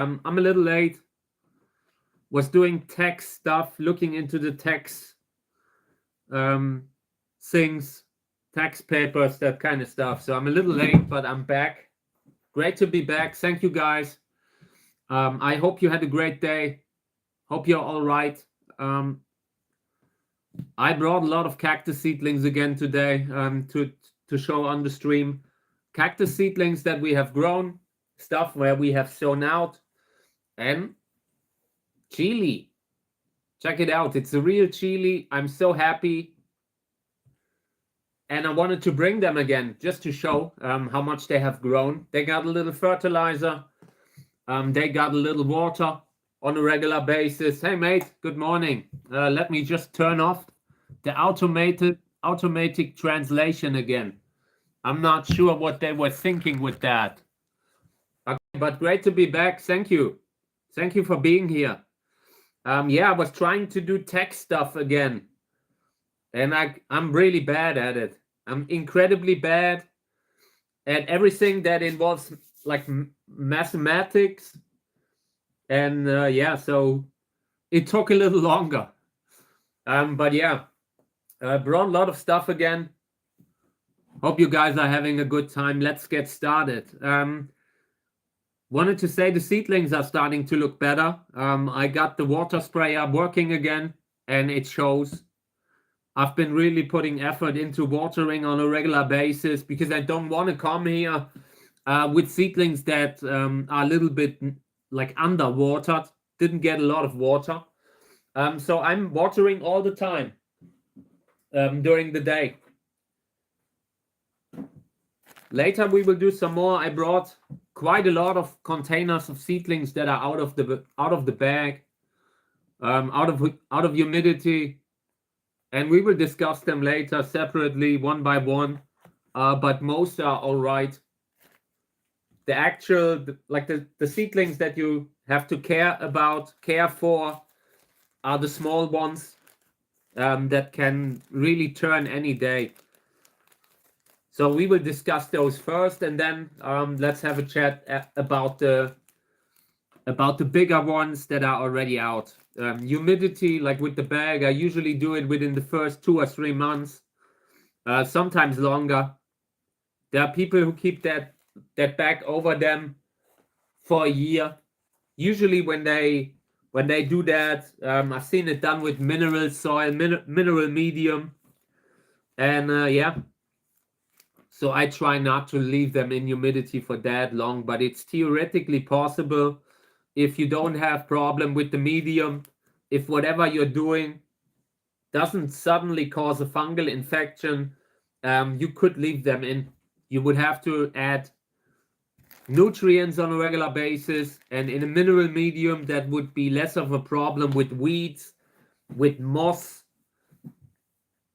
I'm a little late. Was doing tax stuff, looking into the tax things, tax papers, that kind of stuff. So I'm a little late, but I'm back. Great to be back. Thank you guys. I hope you had a great day. Hope you're all right. I brought a lot of cactus seedlings again today to show on the stream. Cactus seedlings that we have grown, stuff where we have sown out, and chili. Check it out. It's a real chili. I'm so happy. And I wanted to bring them again just to show how much they have grown. They got a little fertilizer. They got a little water on a regular basis. Hey, mate, good morning. Let me just turn off the automatic translation again. I'm not sure what they were thinking with that. Okay, but great to be back. Thank you. Thank you for being here. Yeah, I was trying to do tech stuff again. And I'm really bad at it. I'm incredibly bad at everything that involves like mathematics. And yeah, so it took a little longer. But yeah, brought a lot of stuff again. Hope you guys are having a good time. Let's get started. Wanted to say the seedlings are starting to look better. I got the water sprayer working again, and it shows. I've been really putting effort into watering on a regular basis because I don't want to come here with seedlings that are a little bit like underwatered, didn't get a lot of water. So I'm watering all the time during the day. Later we will do some more. I brought quite a lot of containers of seedlings that are out of the bag, out of humidity. And we will discuss them later separately, one by one. But most are all right. The actual, like the seedlings that you have to care for, are the small ones that can really turn any day. So we will discuss those first, and then let's have a chat about the bigger ones that are already out. Humidity, like with the bag, I usually do it within the first 2 or 3 months, sometimes longer. There are people who keep that bag over them for a year. Usually when they do that, I've seen it done with mineral soil, mineral medium, and yeah. So I try not to leave them in humidity for that long, but it's theoretically possible. If you don't have problem with the medium, if whatever you're doing doesn't suddenly cause a fungal infection, you could leave them in. You would have to add nutrients on a regular basis, and in a mineral medium that would be less of a problem with weeds, with moss.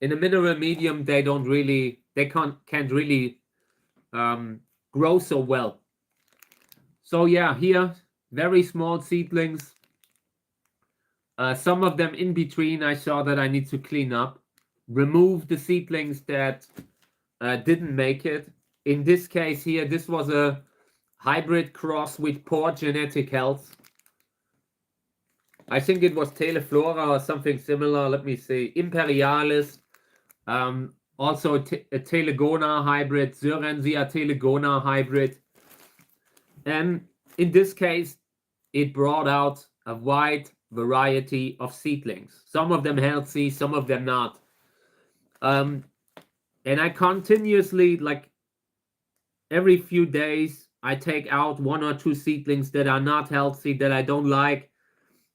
In a mineral medium, they can't really grow so well. So yeah, here very small seedlings. Some of them in between, I saw that I need to clean up, remove the seedlings that didn't make it. In this case here, this was a hybrid cross with poor genetic health. I think it was Teleflora or something similar. Let me see. Imperialis. Also a Telegona hybrid, Sörensia Telegona hybrid. And in this case, it brought out a wide variety of seedlings. Some of them healthy, some of them not. And I continuously, like every few days, I take out 1 or 2 seedlings that are not healthy, that I don't like,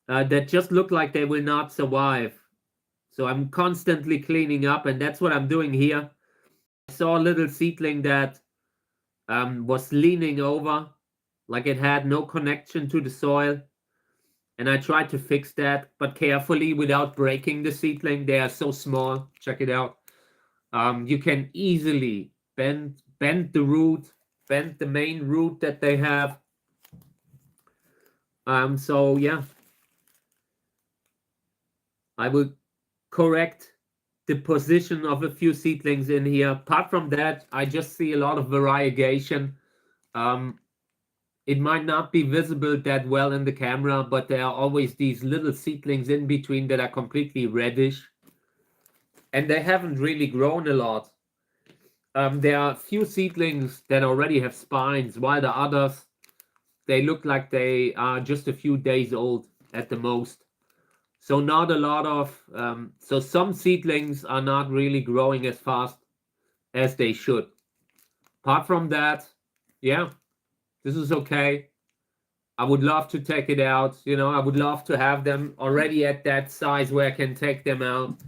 that just look like they will not survive. So I'm constantly cleaning up, and that's what I'm doing here. I saw a little seedling that was leaning over, like it had no connection to the soil. And I tried to fix that, but carefully without breaking the seedling. They are so small. Check it out. You can easily bend the root, bend the main root that they have. So yeah, I will correct the position of a few seedlings in here. Apart from that, I just see a lot of variegation. it might not be visible that well in the camera, but there are always these little seedlings in between that are completely reddish. And they haven't really grown a lot. There are a few seedlings that already have spines, while the others, they look like they are just a few days old at the most. So not a lot of, so some seedlings are not really growing as fast as they should. Apart from that, yeah, this is okay. I would love to take it out. You know, I would love to have them already at that size where I can take them out.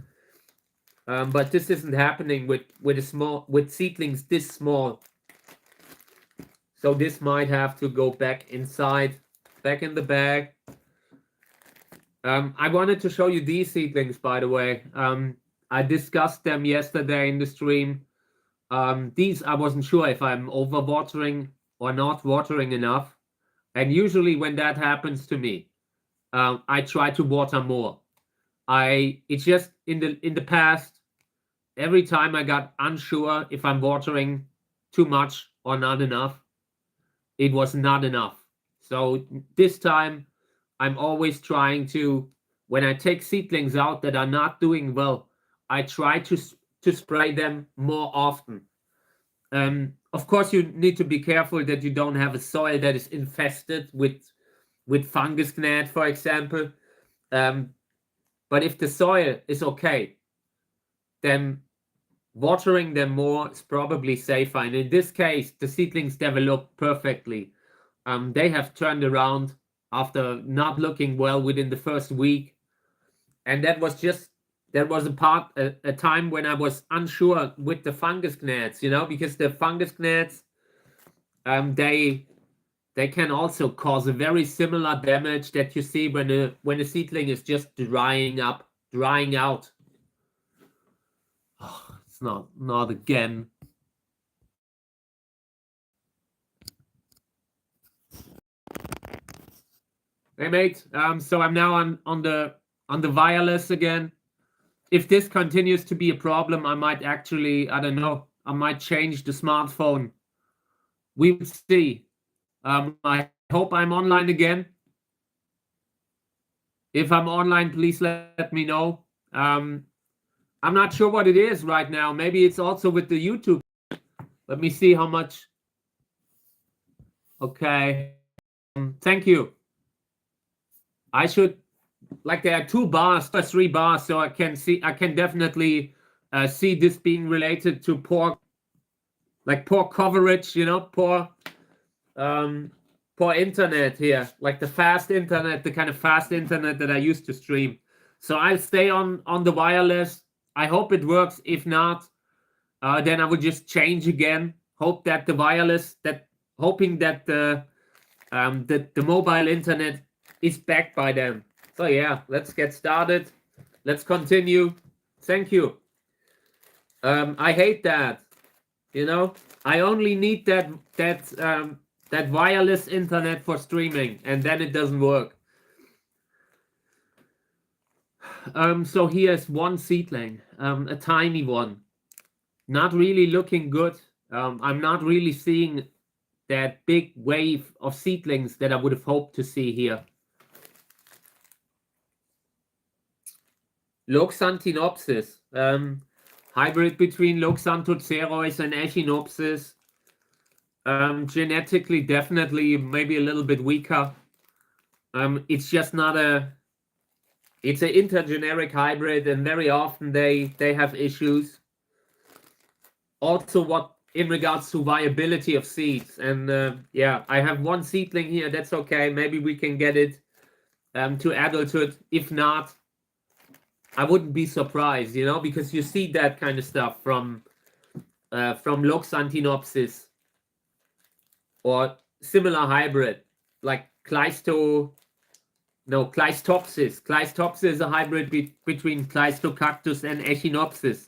But this isn't happening with seedlings this small. So this might have to go back inside, back in the bag. I wanted to show you these seedlings, by the way. I discussed them yesterday in the stream. These, I wasn't sure if I'm overwatering or not watering enough. And usually when that happens to me, I try to water more. It's just in the past, every time I got unsure if I'm watering too much or not enough, it was not enough. So this time, I'm always trying to, when I take seedlings out that are not doing well, I try to spray them more often. Of course, you need to be careful that you don't have a soil that is infested with fungus gnat, for example. But if the soil is okay, then watering them more is probably safer. And in this case, the seedlings develop perfectly. They have turned around after not looking well within the first week. And that was a time when I was unsure with the fungus gnats, you know, because the fungus gnats, they can also cause a very similar damage that you see when a seedling is just drying out. Oh, it's not again. Hey mate, so I'm now on the wireless again. If this continues to be a problem, I might actually, I don't know, I might change the smartphone. We will see. I hope I'm online again. If I'm online, please let me know. I'm not sure what it is right now. Maybe it's also with the YouTube. Let me see how much. Okay. Thank you. I should, like, there are 2 bars or 3 bars, so I can definitely see this being related to poor coverage, you know, poor internet here, like the fast internet, the kind of fast internet that I used to stream. So I'll stay on the wireless. I hope it works. If not, then I would just change again. Hoping that the mobile internet is back by then. So yeah, let's get started. Let's continue. Thank you. I hate that. You know, I only need that wireless internet for streaming, and then it doesn't work. So here's one seedling, a tiny one, not really looking good. I'm not really seeing that big wave of seedlings that I would have hoped to see here. Loxanthinopsis, hybrid between Loxanthocereus and Echinopsis. Genetically, definitely, maybe a little bit weaker. It's just not it's an intergeneric hybrid, and very often they have issues. Also, in regards to viability of seeds, and yeah, I have one seedling here. That's okay. Maybe we can get it to adulthood. If not, I wouldn't be surprised, you know, because you see that kind of stuff from Loxanthinopsis or similar hybrid like Cleistopsis. Cleistopsis is a hybrid between Cactus and Echinopsis.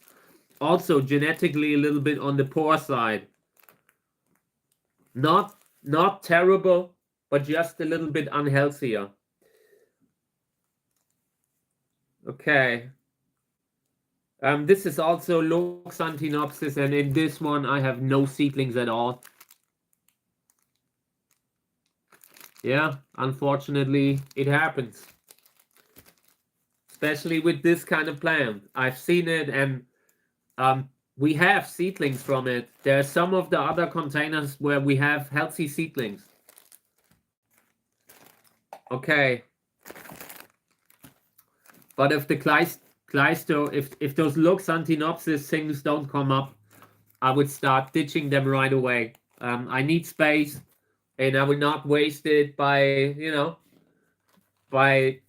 Also genetically a little bit on the poor side. Not terrible, but just a little bit unhealthier. Okay. This is also Loxanthinopsis, and in this one I have no seedlings at all. Yeah, unfortunately, it happens. Especially with this kind of plant. I've seen it, and we have seedlings from it. There are some of the other containers where we have healthy seedlings. Okay. But if the Cleisto, if those Loxanthinopsis things don't come up, I would start ditching them right away. I need space, and I will not waste it by, you know, by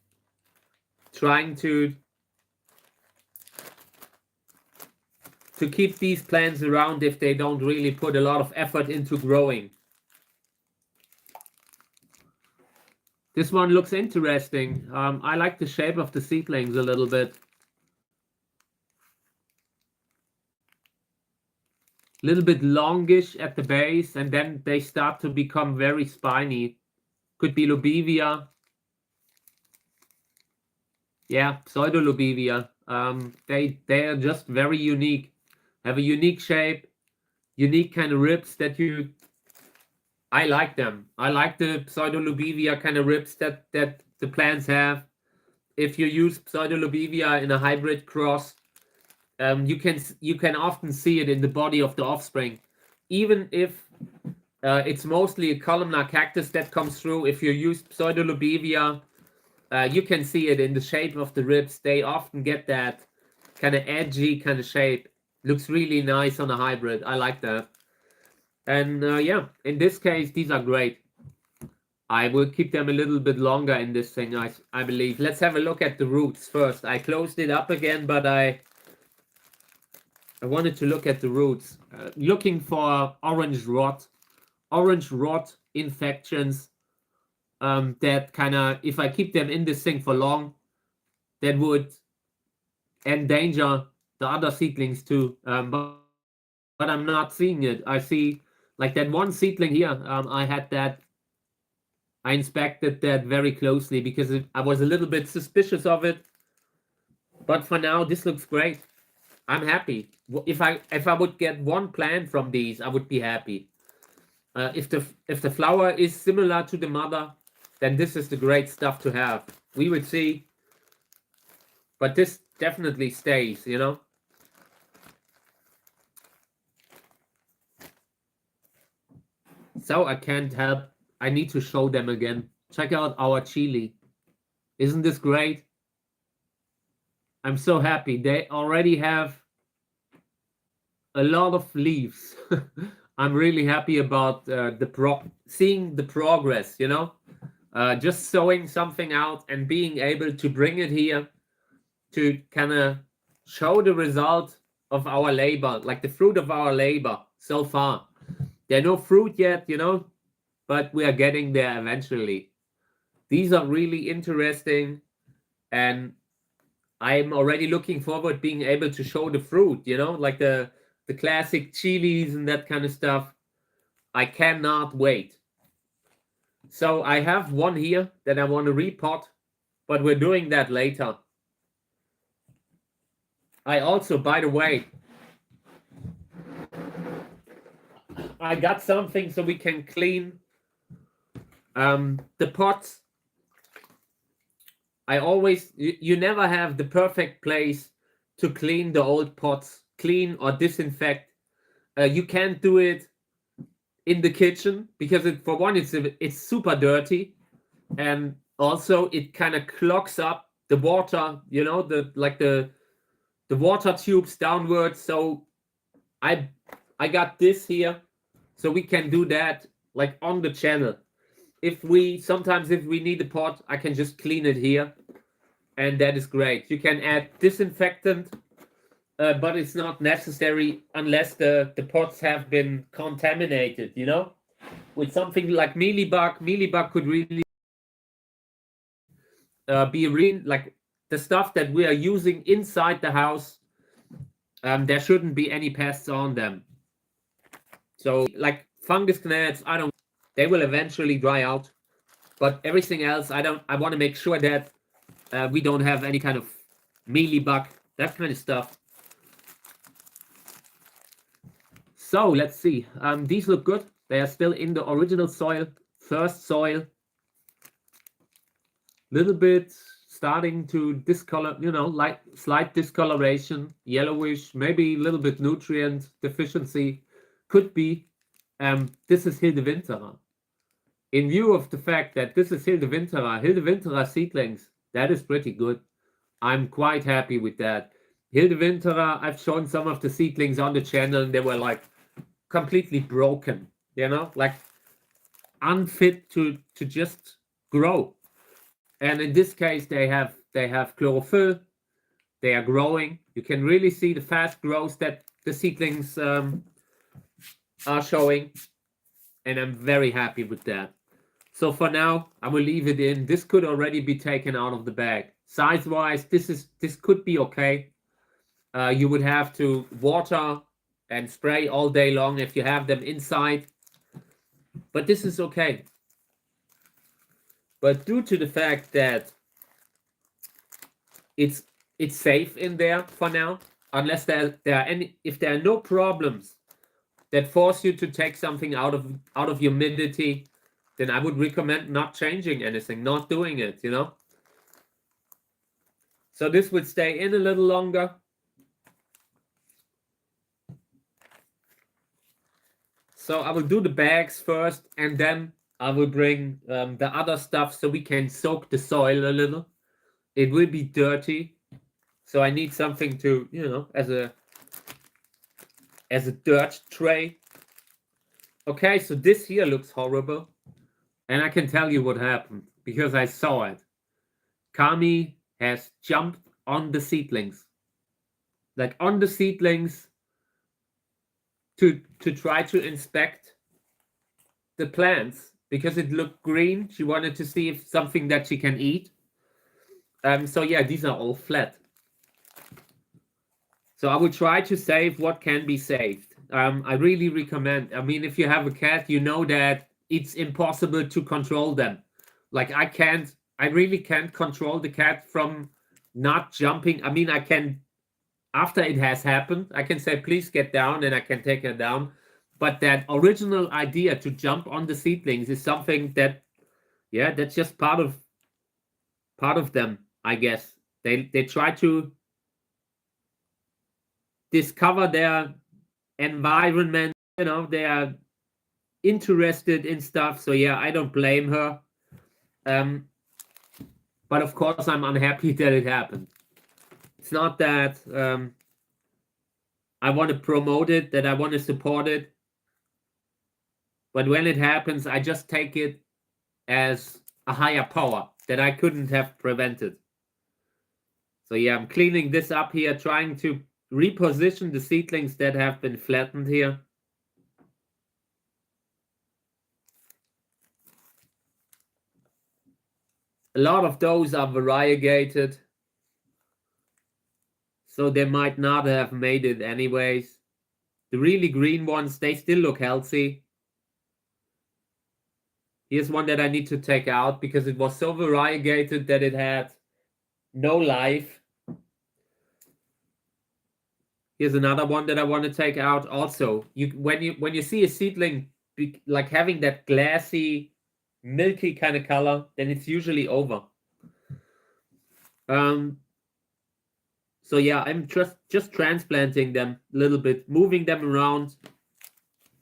trying to keep these plants around if they don't really put a lot of effort into growing. This one looks interesting. I like the shape of the seedlings a little bit. A little bit longish at the base, and then they start to become very spiny. Could be Lobivia. Yeah, Pseudolobivia. They are just very unique. Have a unique shape, unique kind of ribs that you. I like them. I like the Pseudolobivia kind of ribs that the plants have. If you use Pseudolobivia in a hybrid cross, you can often see it in the body of the offspring, even if it's mostly a columnar cactus that comes through. If you use Pseudolobivia, you can see it in the shape of the ribs. They often get that kind of edgy kind of shape. Looks really nice on a hybrid. I like that. And yeah, in this case, these are great. I will keep them a little bit longer in this thing, I believe. Let's have a look at the roots first. I closed it up again, but I wanted to look at the roots. Looking for orange rot infections that kind of, if I keep them in this thing for long, that would endanger the other seedlings too. But I'm not seeing it. I see like that one seedling here. I inspected that very closely because I was a little bit suspicious of it. But for now, this looks great. I'm happy. If I would get one plant from these, I would be happy. If the flower is similar to the mother, then this is the great stuff to have. We would see. But this definitely stays, you know. So I can't help. I need to show them again. Check out our chili. Isn't this great? I'm so happy. They already have a lot of leaves. I'm really happy about seeing the progress, you know. Just sowing something out and being able to bring it here to kind of show the result of our labor, like the fruit of our labor so far. There's no fruit yet, you know, but we are getting there eventually. These are really interesting, and I'm already looking forward being able to show the fruit, you know, like the classic chilies and that kind of stuff. I cannot wait. So I have one here that I want to repot, but we're doing that later. I also, by the way, I got something so we can clean the pots. I always, you never have the perfect place to clean the old pots, clean or disinfect. You can't do it in the kitchen because for one, it's super dirty, and also it kind of clogs up the water, you know, the water tubes downwards. So I got this here, so we can do that like on the channel. If we need a pot, I can just clean it here, and that is great. You can add disinfectant, but it's not necessary unless the pots have been contaminated, you know, with something like mealybug. Mealybug could really be like the stuff that we are using inside the house. There shouldn't be any pests on them. So like fungus gnats, they will eventually dry out. But everything else, I want to make sure that we don't have any kind of mealybug, that kind of stuff. So let's see. These look good. They are still in the original soil, first soil. little bit starting to discolor, like slight discoloration, yellowish, maybe a little bit nutrient deficiency, could be. This is Hilde Winterer. In view of the fact that this is Hilde Winterer seedlings, that is pretty good. I'm quite happy with that. Hilde Winterer, I've shown some of the seedlings on the channel, and they were like completely broken, like unfit to just grow. And in this case, they have chlorophyll. They are growing. You can really see the fast growth that the seedlings are showing, and I'm very happy with that. So for now, I will leave it in. This could already be taken out of the bag. Size-wise, this could be okay. You would have to water and spray all day long if you have them inside. But this is okay. But due to the fact that it's safe in there for now, unless if there are no problems that force you to take something out of humidity, then I would recommend not changing anything, not doing it, So this would stay in a little longer. So I will do the bags first, and then I will bring the other stuff so we can soak the soil a little. It will be dirty, so I need something to, as a dirt tray. Okay, so this here looks horrible, and I can tell you what happened because I saw it. Kami has jumped on the seedlings, to try to inspect the plants because it looked green. She wanted to see if something that she can eat. So yeah, these are all flat. So I will try to save what can be saved. I really recommend. I mean, if you have a cat, you know that it's impossible to control them. Like I really can't control the cat from not jumping. I mean, I can, after it has happened, I can say, please get down, and I can take her down. But that original idea to jump on the seedlings is something that, that's just part of them, I guess. They try to discover their environment, they are interested in stuff. So yeah, I don't blame her. But of course, I'm unhappy that it happened. It's not that I want to promote it, that I want to support it. But when it happens, I just take it as a higher power that I couldn't have prevented. So yeah, I'm cleaning this up here, trying to reposition the seedlings that have been flattened here. A lot of those are variegated, so they might not have made it anyways. The really green ones, they still look healthy. Here's one that I need to take out because it was so variegated that it had no life. Here's another one that I want to take out. Also, when you see a seedling like having that glassy, milky kind of color, then it's usually over. So yeah, I'm just transplanting them a little bit, moving them around. I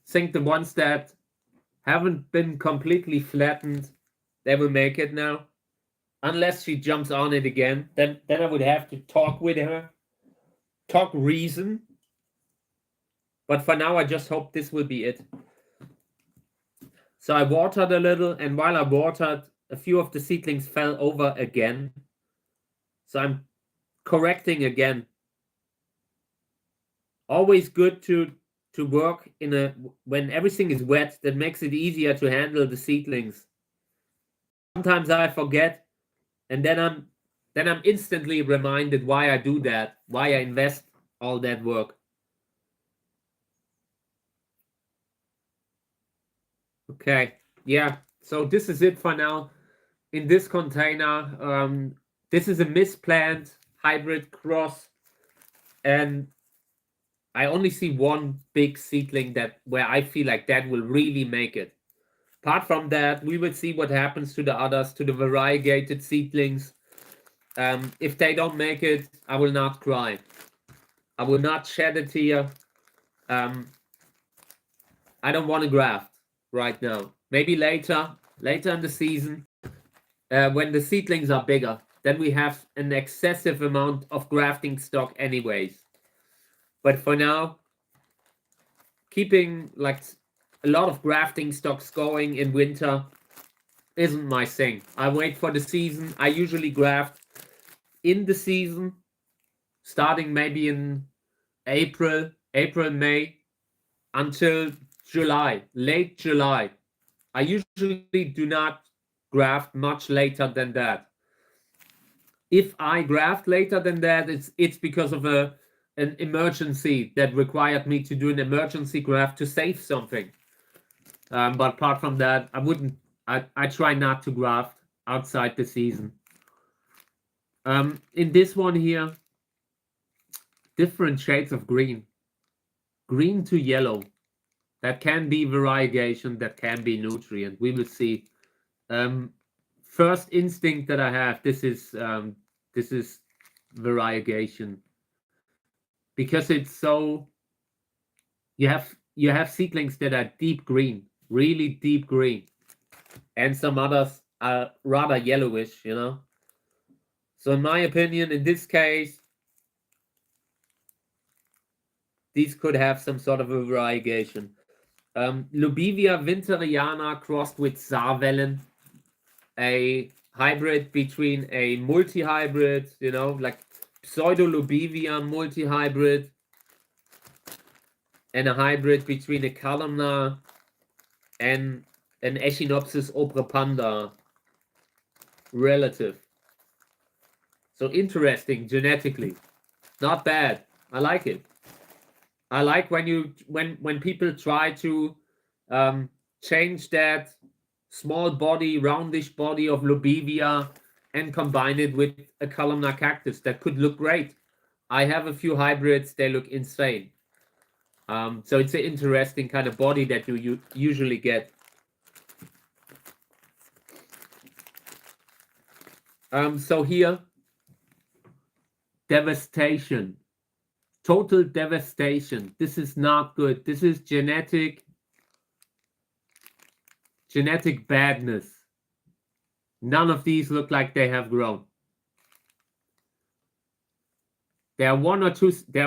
think the ones that haven't been completely flattened, they will make it now. Unless she jumps on it again, then I would have to talk with her, talk reason. But for now, I just hope this will be it. So I watered a little, and while I watered, a few of the seedlings fell over again. So I'm correcting again. Always good to work when everything is wet. That makes it easier to handle the seedlings. Sometimes I forget, and then I'm instantly reminded why I do that, why I invest all that work. Okay, yeah, so this is it for now in this container. This is a misplant hybrid cross, and I only see one big seedling where I feel like that will really make it. Apart from that, we will see what happens to the others, to the variegated seedlings. If they don't make it, I will not cry. I will not shed a tear. I don't want to graft right now. Maybe later in the season, when the seedlings are bigger, then we have an excessive amount of grafting stock anyways. But for now, keeping like a lot of grafting stocks going in winter isn't my thing. I wait for the season. I usually graft in the season, starting maybe in April, May, until July, late July. I usually do not graft much later than that. If I graft later than that, it's because of an emergency that required me to do an emergency graft to save something. But apart from that, I wouldn't. I try not to graft outside the season. In this one here, different shades of green to yellow. That can be variegation, that can be nutrient. We will see. First instinct that I have, this is variegation, because it's so. You have seedlings that are deep green, really deep green, and some others are rather yellowish, you know. So in my opinion, in this case, these could have some sort of a variegation. Lubivia winteriana crossed with Saarwellen, a hybrid between a multi-hybrid, you know, like Pseudo-Lubivia multi-hybrid, and a hybrid between a columnar and an Echinopsis obrepanda relative. So interesting genetically. Not bad. I like it. I like when people try to change that small body, roundish body of Lubivia and combine it with a columnar cactus. That could look great. I have a few hybrids. They look insane. So it's an interesting kind of body that you usually get. So here, devastation. Total devastation. This is not good. This is genetic badness. None of these look like they have grown. There are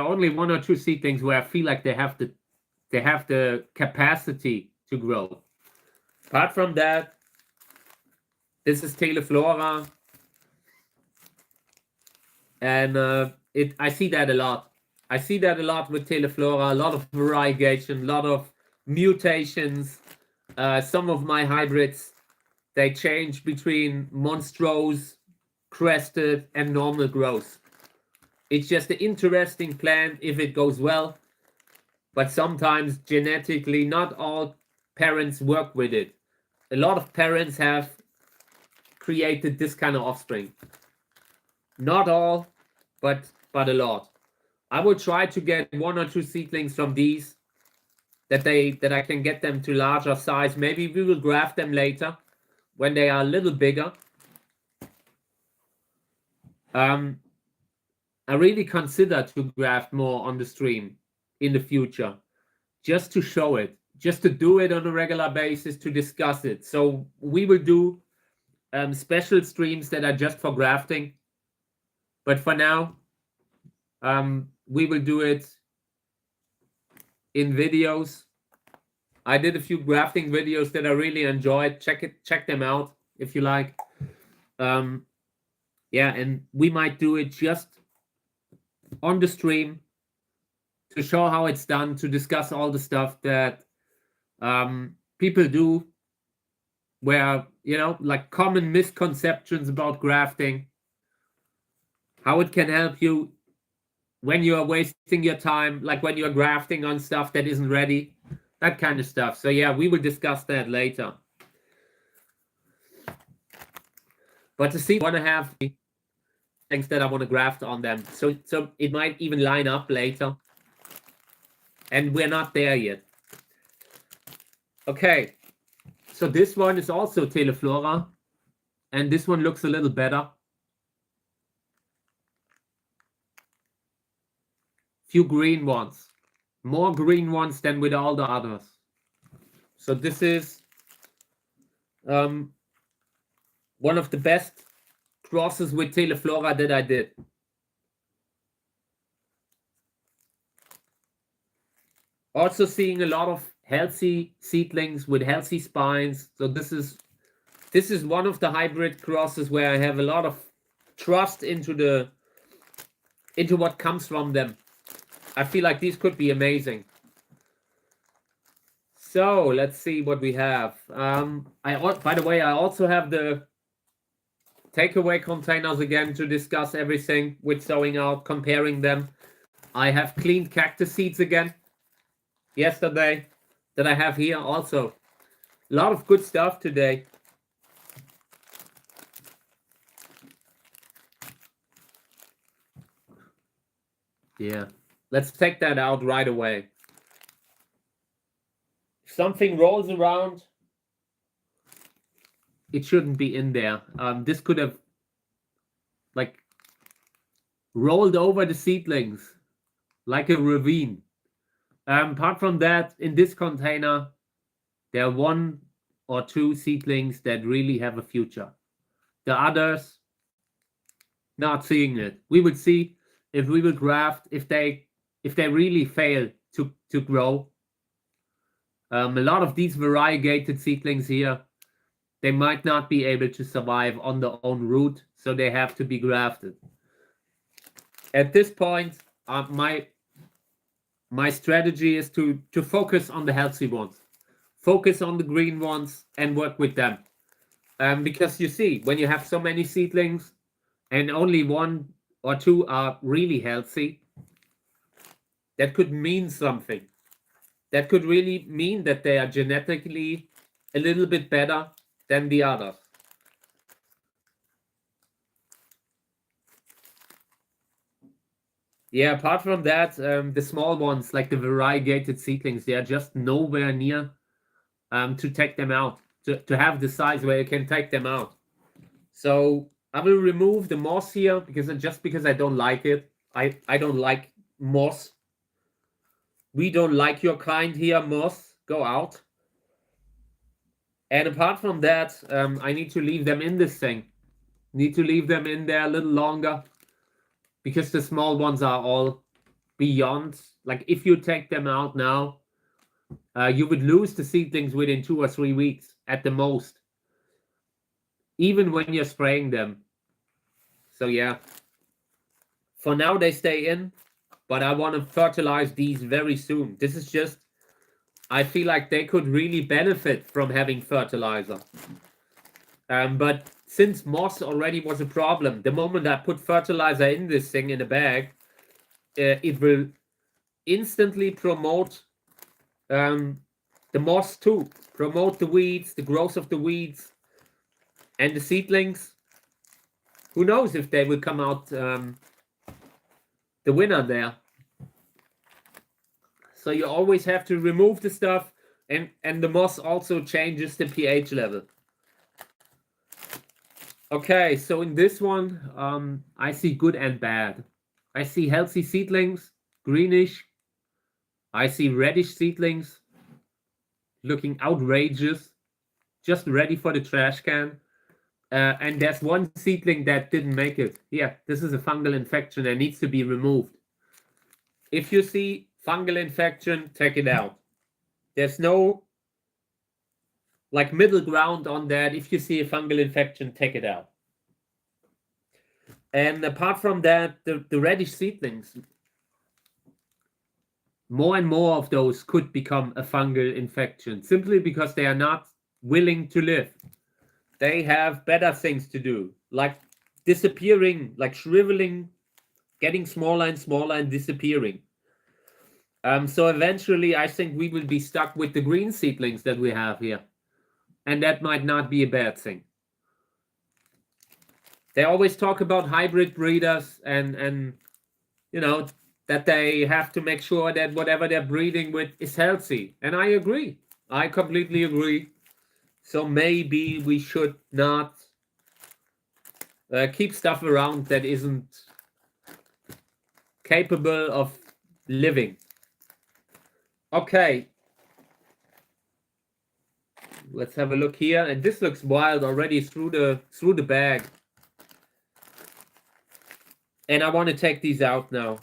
only one or two seedlings where I feel like they have the capacity to grow. Apart from that, this is Teleflora, and I see that a lot. I see that a lot with Teleflora. A lot of variegation, a lot of mutations. Some of my hybrids, they change between monstrose, crested, and normal growth. It's just an interesting plant if it goes well, but sometimes genetically not all parents work with it. A lot of parents have created this kind of offspring. Not all, but a lot. I will try to get one or two seedlings from these that I can get them to larger size. Maybe we will graft them later when they are a little bigger. I really consider to graft more on the stream in the future, just to show it, just to do it on a regular basis, to discuss it. So we will do special streams that are just for grafting. But for now, we will do it in videos. I did a few grafting videos that I really enjoyed. Check them out if you like. Yeah, and we might do it just on the stream to show how it's done, to discuss all the stuff that people do, where, you know, like common misconceptions about grafting, how it can help you when you are wasting your time, like when you're grafting on stuff that isn't ready, that kind of stuff. So yeah, we will discuss that later. But to see, I want to have things that I want to graft on them. So it might even line up later. And we're not there yet. Okay. So this one is also Teleflora, and this one looks a little better. Few green ones, more green ones than with all the others. So this is one of the best crosses with Teleflora that I did. Also seeing a lot of healthy seedlings with healthy spines. So this is one of the hybrid crosses where I have a lot of trust into what comes from them. I feel like these could be amazing. So let's see what we have. By the way, I also have the takeaway containers again to discuss everything with Sowing out, comparing them. I have cleaned cactus seeds again yesterday that I have here also. A lot of good stuff today. Yeah, let's take that out right away. If something rolls around, it shouldn't be in there. This could have like rolled over the seedlings like a ravine. Apart from that, in this container, there are 1 or 2 seedlings that really have a future. The others, not seeing it. We would see if we will graft, if they really fail to grow. A lot of these variegated seedlings here, they might not be able to survive on their own root, so they have to be grafted. At this point, my strategy is to focus on the healthy ones, focus on the green ones, and work with them. Because you see, when you have so many seedlings and only 1 or 2 are really healthy, that could mean something. That could really mean that they are genetically a little bit better than the others. Yeah, apart from that, the small ones, like the variegated seedlings, they are just nowhere near to take them out, to have the size where you can take them out. So I will remove the moss here because I don't like it. I don't like moss. We don't like your kind here, moss. Go out. And apart from that, I need to leave them in this thing. Need to leave them in there a little longer because the small ones are all beyond. Like if you take them out now, you would lose the seedlings within 2 or 3 weeks at the most, even when you're spraying them. So yeah, for now they stay in, but I want to fertilize these very soon. This is just, I feel like they could really benefit from having fertilizer. But since moss already was a problem, the moment I put fertilizer in this thing in a bag, it will instantly promote the moss too, promote the weeds, the growth of the weeds, and the seedlings. Who knows if they will come out the winner there. So you always have to remove the stuff, and the moss also changes the pH level. Okay, so in this one, I see good and bad. I see healthy seedlings, greenish. I see reddish seedlings, looking outrageous, just ready for the trash can. And there's 1 seedling that didn't make it. Yeah, this is a fungal infection and needs to be removed. If you see fungal infection, take it out. There's no like middle ground on that. If you see a fungal infection, take it out. And apart from that, the reddish seedlings, more and more of those could become a fungal infection simply because they are not willing to live. They have better things to do, like disappearing, like shriveling, getting smaller and smaller and disappearing. So eventually I think we will be stuck with the green seedlings that we have here. And that might not be a bad thing. They always talk about hybrid breeders and you know, that they have to make sure that whatever they're breeding with is healthy. And I agree. I completely agree. So maybe we should not keep stuff around that isn't capable of living. Okay. Let's have a look here. And this looks wild already through the bag. And I want to take these out now.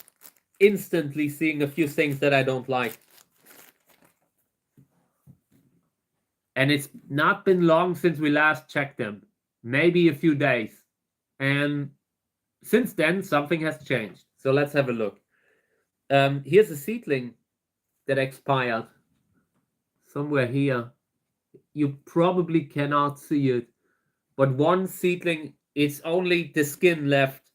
Instantly seeing a few things that I don't like. And it's not been long since we last checked them. Maybe a few days. And since then, something has changed. So let's have a look. Here's a seedling that expired. Somewhere here. You probably cannot see it. But one seedling, it's only the skin left.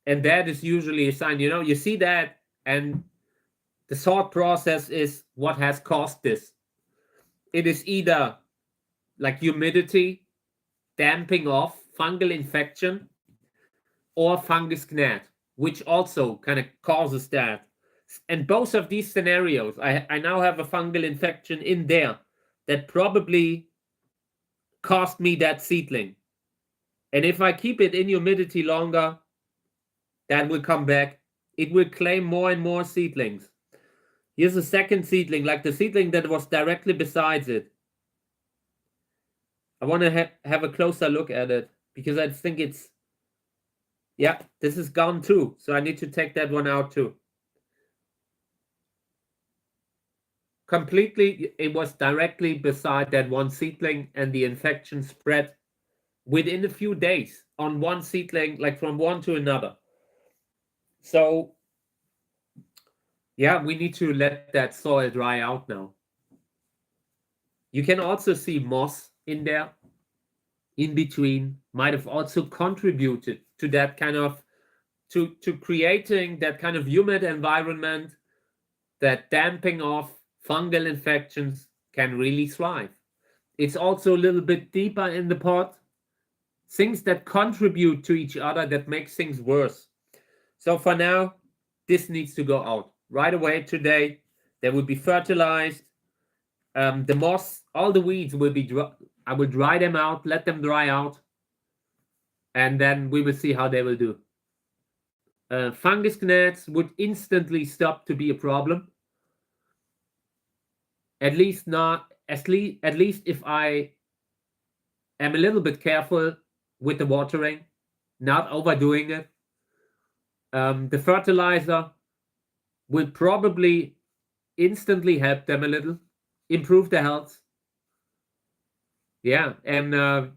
And that is usually a sign, you see that, and the thought process is what has caused this. It is either like humidity, damping off, fungal infection, or fungus gnat, which also kind of causes that. And both of these scenarios, I now have a fungal infection in there that probably cost me that seedling. And if I keep it in humidity longer, that will come back. It will claim more and more seedlings. Here's a second seedling, like the seedling that was directly besides it. I want to have a closer look at it because I think it's, yeah, this is gone too. So I need to take that one out too. Completely, it was directly beside that one seedling, and the infection spread within a few days on one seedling, like from one to another. So, yeah, we need to let that soil dry out now. You can also see moss in there, in between, might have also contributed to that kind of, to creating that kind of humid environment that damping off fungal infections can really thrive. It's also a little bit deeper in the pot. Things that contribute to each other that makes things worse. So for now, this needs to go out right away today. They will be fertilized. The moss, all the weeds will be dry. I will dry them out, let them dry out, and then we will see how they will do. Fungus gnats would instantly stop to be a problem. At least if I am a little bit careful with the watering, not overdoing it. The fertilizer will probably instantly help them a little, improve their health. Yeah, and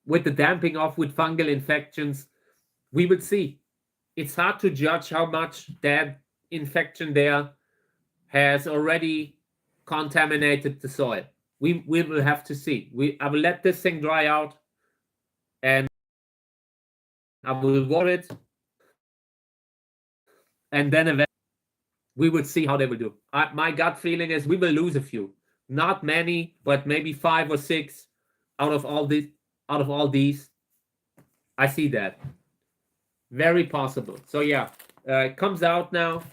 with the damping off with fungal infections, we would see. It's hard to judge how much that infection there has already contaminated the soil. We will have to see. I will let this thing dry out, and I will water it, and then eventually we will see how they will do. My gut feeling is we will lose a few, not many, but maybe 5 or 6 out of all these. I see that. Very possible. So yeah, it comes out now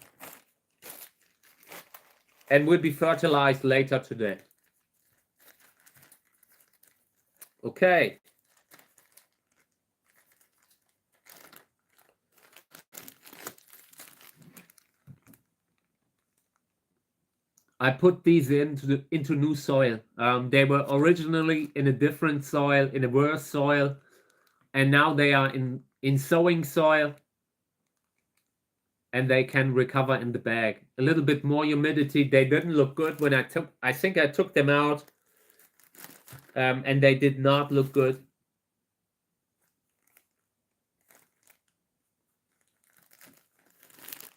and will be fertilized later today. Okay. I put these into new soil. They were originally in a different soil, in a worse soil, and now they are in sowing soil, and they can recover in the bag. A little bit more humidity. They didn't look good when I think I took them out, and they did not look good.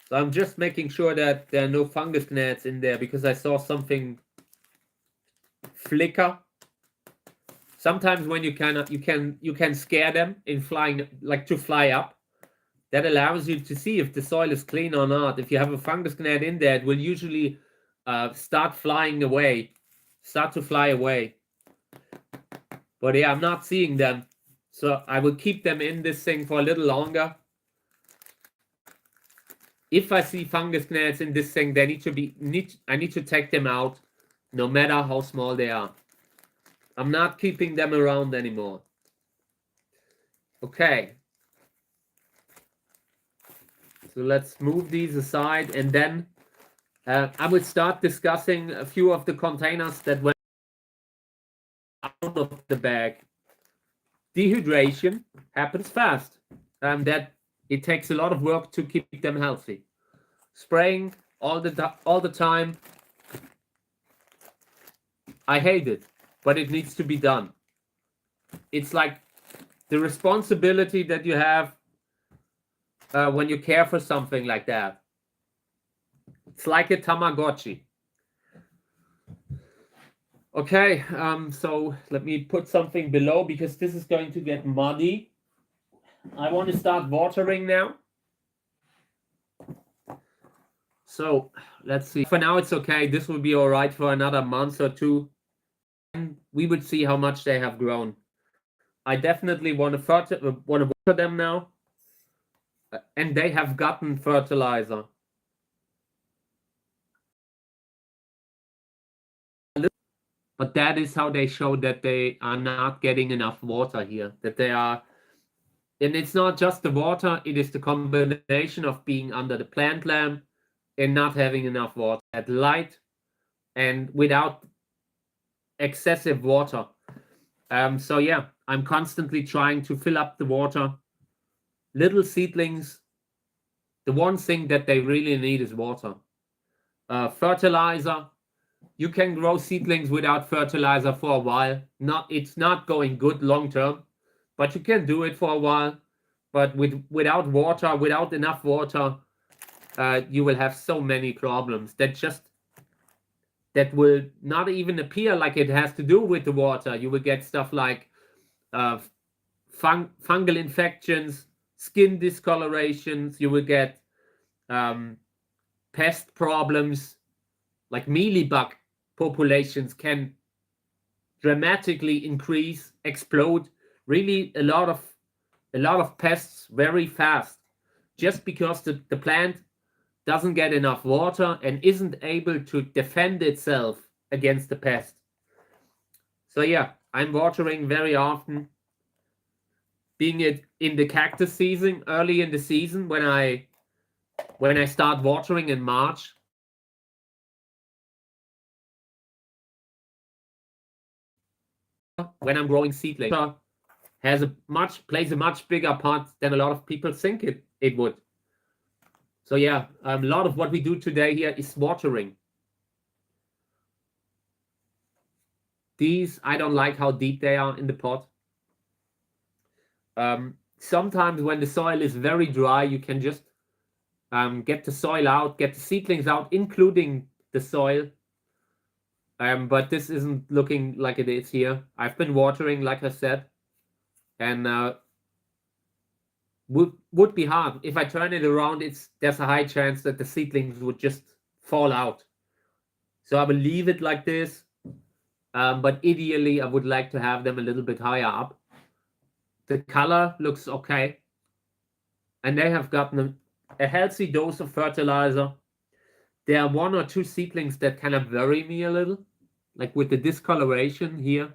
So I'm just making sure that there are no fungus gnats in there because I saw something flicker. Sometimes when you can scare them in flying, like to fly up. That allows you to see if the soil is clean or not. If you have a fungus gnat in there, it will usually start to fly away. But yeah, I'm not seeing them. So I will keep them in this thing for a little longer. If I see fungus gnats in this thing, they I need to take them out, no matter how small they are. I'm not keeping them around anymore. Okay. So let's move these aside, and then I will start discussing a few of the containers that went out of the bag. Dehydration happens fast. That it takes a lot of work to keep them healthy. Spraying all the time, I hate it, but it needs to be done. It's like the responsibility that you have when you care for something like that. It's like a Tamagotchi. Okay, so let me put something below because this is going to get muddy. I want to start watering now. So let's see. For now, it's okay. This will be all right for another month or two. And we would see how much they have grown. I definitely want to water them now. And they have gotten fertilizer. But that is how they show that they are not getting enough water here. That they are, and it's not just the water, it is the combination of being under the plant lamp and not having enough water at light and without excessive water. So yeah, I'm constantly trying to fill up the water. Little seedlings, the one thing that they really need is water. Fertilizer, you can grow seedlings without fertilizer for a while. It's not going good long term, but you can do it for a while. But without water, without enough water, you will have so many problems that will not even appear like it has to do with the water. You will get stuff like fungal infections, skin discolorations. You will get pest problems, like mealybug populations can dramatically increase, explode. Really, a lot of pests very fast, just because the plant doesn't get enough water and isn't able to defend itself against the pest. So yeah, I'm watering very often. Being it in the cactus season, early in the season, when I start watering in March, when I'm growing seedlings, plays a much bigger part than a lot of people think it would. So yeah, a lot of what we do today here is watering. These, I don't like how deep they are in the pot. Sometimes when the soil is very dry, you can just get the soil out, get the seedlings out, including the soil. But this isn't looking like it is here. I've been watering, like I said, and would be hard. If I turn it around, there's a high chance that the seedlings would just fall out. So I will leave it like this. But ideally, I would like to have them a little bit higher up. The color looks okay. And they have gotten a healthy dose of fertilizer. There are one or two seedlings that kind of worry me a little. Like with the discoloration here.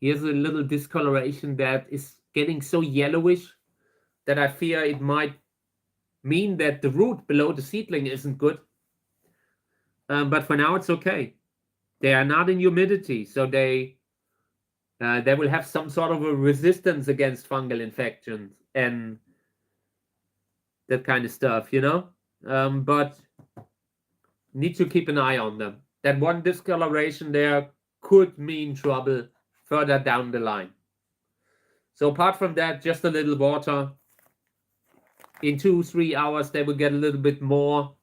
Here's a little discoloration that is getting so yellowish that I fear it might mean that the root below the seedling isn't good. But for now, it's okay. They are not in humidity, so they will have some sort of a resistance against fungal infections and that kind of stuff, you know? But need to keep an eye on them. That one discoloration there could mean trouble further down the line. So apart from that, just a little water. In 2-3 hours, they will get a little bit more.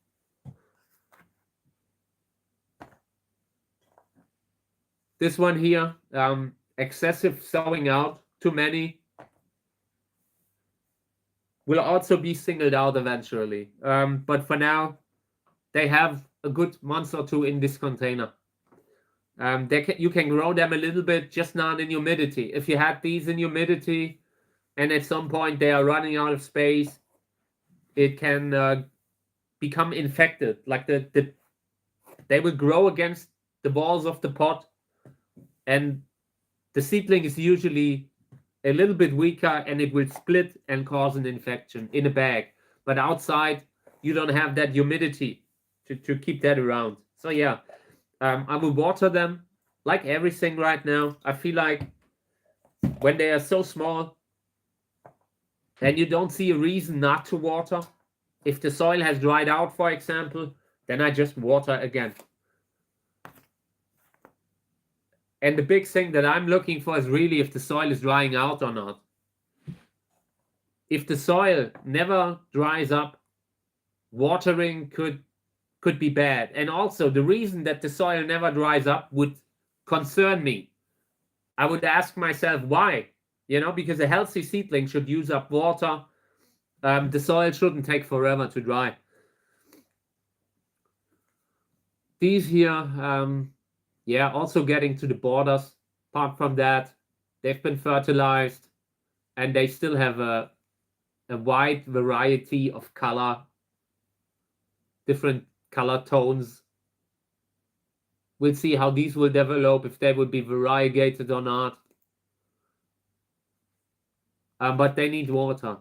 This one here, excessive sowing out, too many, will also be singled out eventually. But for now, they have a good month or two in this container. You can grow them a little bit, just not in humidity. If you had these in humidity and at some point they are running out of space, it can become infected. Like they will grow against the walls of the pot, and the seedling is usually a little bit weaker and it will split and cause an infection in a bag. But outside, you don't have that humidity to keep that around. So yeah, I will water them like everything right now. I feel like when they are so small and you don't see a reason not to water, if the soil has dried out, for example, then I just water again. And the big thing that I'm looking for is really if the soil is drying out or not. If the soil never dries up, watering could be bad. And also the reason that the soil never dries up would concern me. I would ask myself why, because a healthy seedling should use up water. The soil shouldn't take forever to dry. These here, yeah, also getting to the borders. Apart from that, they've been fertilized and they still have a wide variety of color, different color tones. We'll see how these will develop, if they will be variegated or not. But they need water.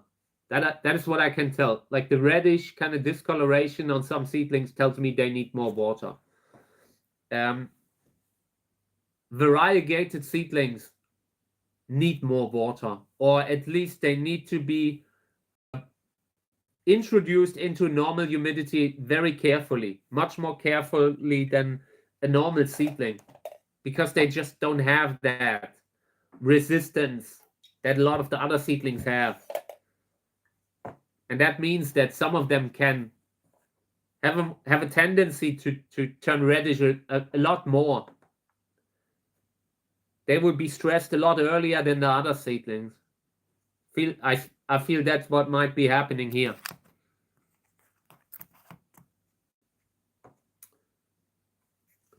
That is what I can tell. Like the reddish kind of discoloration on some seedlings tells me they need more water. Variegated seedlings need more water, or at least they need to be introduced into normal humidity very carefully, much more carefully than a normal seedling, because they just don't have that resistance that a lot of the other seedlings have. And that means that some of them can have a tendency to turn reddish a lot more. They will be stressed a lot earlier than the other seedlings. I feel that's what might be happening here.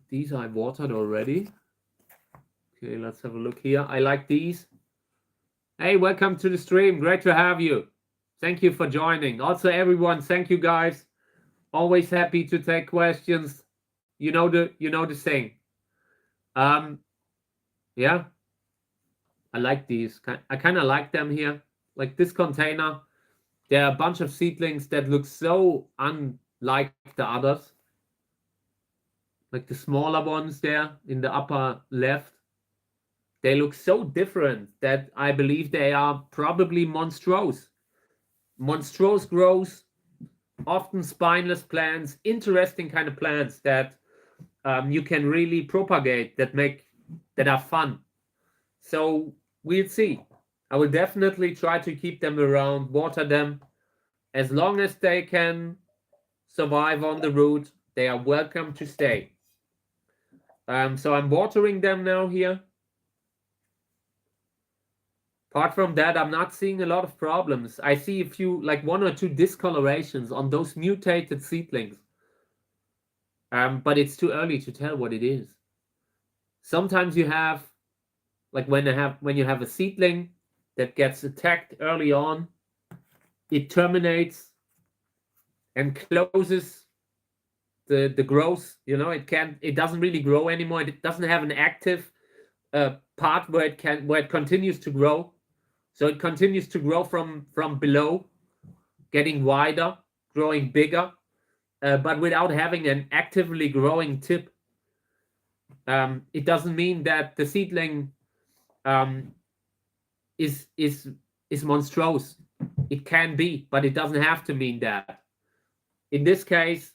These I watered already. Okay, let's have a look here. I like these. Hey, welcome to the stream. Great to have you. Thank you for joining. Also, everyone, thank you guys. Always happy to take questions. You know the thing. Yeah, I like these. I kind of like them here. Like this container, there are a bunch of seedlings that look so unlike the others. Like the smaller ones there in the upper left. They look so different that I believe they are probably monstrose. Monstrose grows, often spineless plants, interesting kind of plants that you can really propagate, that are fun. So we'll see. I will definitely try to keep them around, water them. As long as they can survive on the root, they are welcome to stay. So I'm watering them now here. Apart from that, I'm not seeing a lot of problems. I see a few, like 1 or 2 discolorations on those mutated seedlings. But it's too early to tell what it is. Sometimes you have, like when you have a seedling that gets attacked early on, it terminates and closes the growth. It doesn't really grow anymore. It doesn't have an active part where it continues to grow. So it continues to grow from below, getting wider, growing bigger, but without having an actively growing tip. It doesn't mean that the seedling is monstrous. It can be, but it doesn't have to mean that. In this case,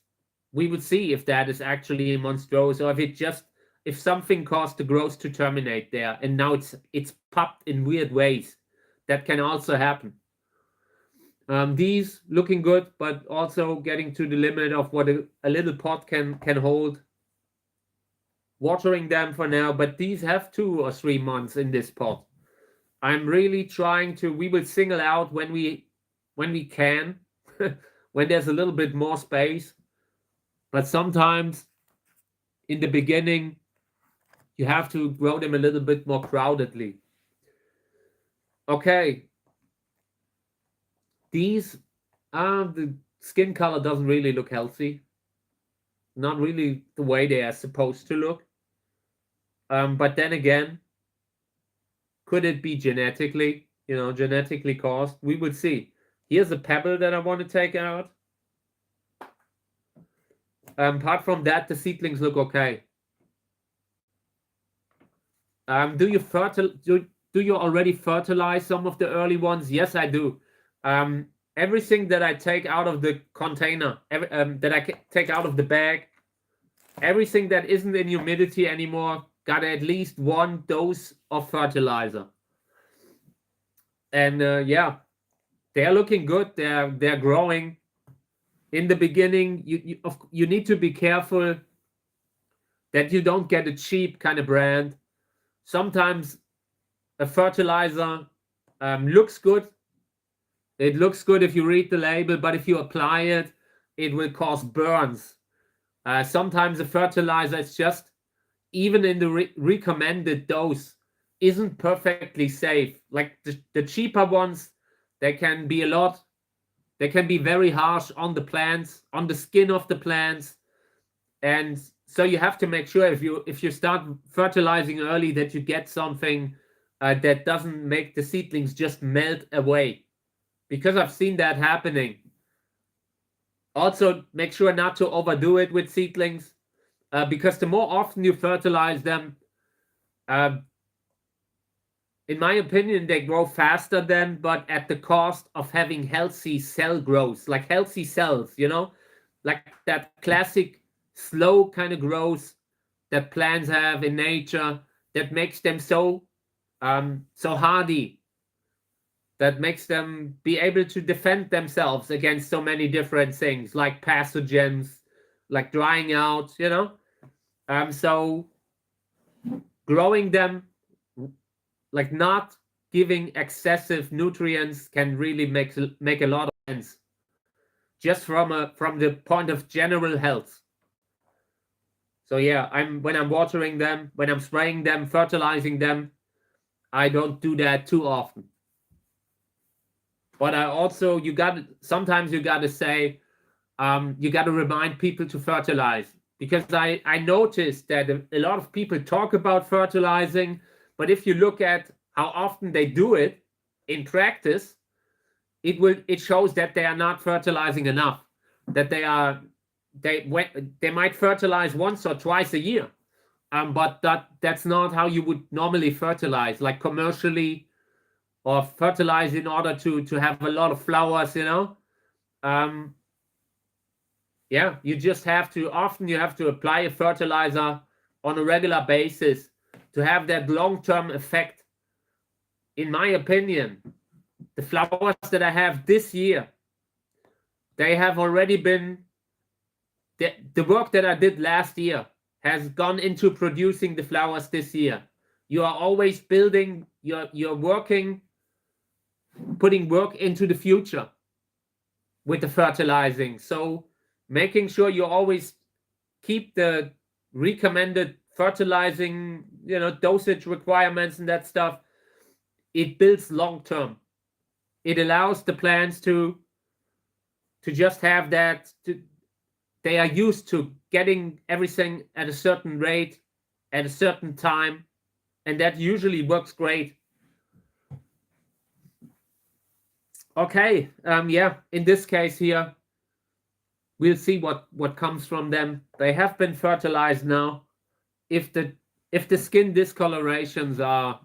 we would see if that is actually monstrous, or if something caused the growth to terminate there, and now it's popped in weird ways. That can also happen. These looking good, but also getting to the limit of what a little pot can hold. Watering them for now, but these have 2 or 3 months in this pot. I'm really trying to. We will single out when we can, when there's a little bit more space. But sometimes in the beginning, you have to grow them a little bit more crowdedly. Okay. These the skin color doesn't really look healthy. Not really the way they are supposed to look. But then again, Could it be genetically, genetically caused? We will see. Here's a pebble that I want to take out. Apart from that, the seedlings look okay. Do you already fertilize some of the early ones? Yes, I do. Everything that I take out of the container, that I take out of the bag, everything that isn't in humidity anymore got at least one dose of fertilizer. And yeah, they're looking good. They're growing. In the beginning, you need to be careful that you don't get a cheap kind of brand. Sometimes a fertilizer looks good. It looks good if you read the label, but if you apply it, it will cause burns. Sometimes a fertilizer is just, even in the recommended dose, isn't perfectly safe. Like the cheaper ones, they can be very harsh on the plants, on the skin of the plants. And so you have to make sure if you start fertilizing early that you get something that doesn't make the seedlings just melt away, because I've seen that happening. Also, make sure not to overdo it with seedlings, because the more often you fertilize them, in my opinion, they grow faster then, but at the cost of having healthy cell growth, like healthy cells, like that classic slow kind of growth that plants have in nature, that makes them so hardy, that makes them be able to defend themselves against so many different things, like pathogens, like drying out, so growing them, like not giving excessive nutrients, can really make a lot of sense, just from the point of general health. So yeah, when I'm watering them, when I'm spraying them, fertilizing them, I don't do that too often. But I also, sometimes you got to say, you got to remind people to fertilize, because I noticed that a lot of people talk about fertilizing, but if you look at how often they do it in practice, it shows that they are not fertilizing enough, that they might fertilize once or twice a year, but that's not how you would normally fertilize, like commercially, or fertilize in order to have a lot of flowers, yeah, you just have to apply a fertilizer on a regular basis to have that long-term effect. In my opinion, the flowers that I have this year, they have already been, the work that I did last year has gone into producing the flowers this year. You are always building, you're working, putting work into the future with the fertilizing. So making sure you always keep the recommended fertilizing, dosage requirements and that stuff, it builds long term. It allows the plants to just have that, they are used to getting everything at a certain rate at a certain time, and that usually works great. Okay, yeah, in this case here, we'll see what comes from them. They have been fertilized now. If the skin discolorations are,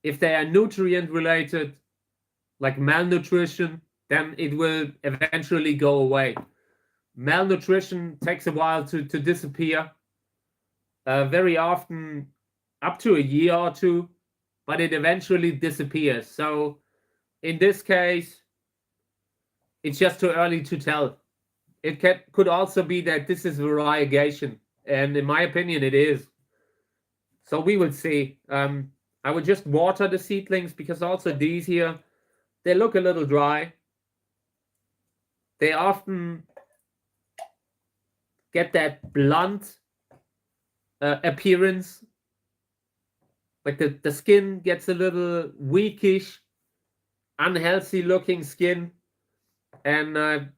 if they are nutrient related, like malnutrition, then it will eventually go away. Malnutrition takes a while to disappear, very often up to a year or two, but it eventually disappears. So in this case, it's just too early to tell. It could also be that this is variegation, and in my opinion, it is. So we will see. I will just water the seedlings, because also these here, they look a little dry. They often get that blunt appearance, like the skin gets a little weakish, unhealthy looking skin, and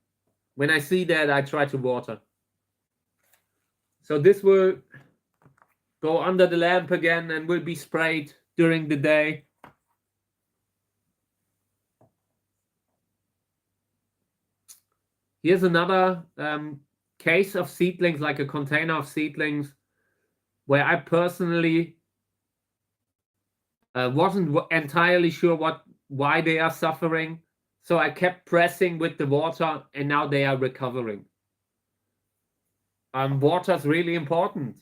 when I see that, I try to water. So this will go under the lamp again and will be sprayed during the day. Here's another case of seedlings, like a container of seedlings, where I personally wasn't entirely sure why they are suffering. So I kept pressing with the water, and now they are recovering. Water is really important.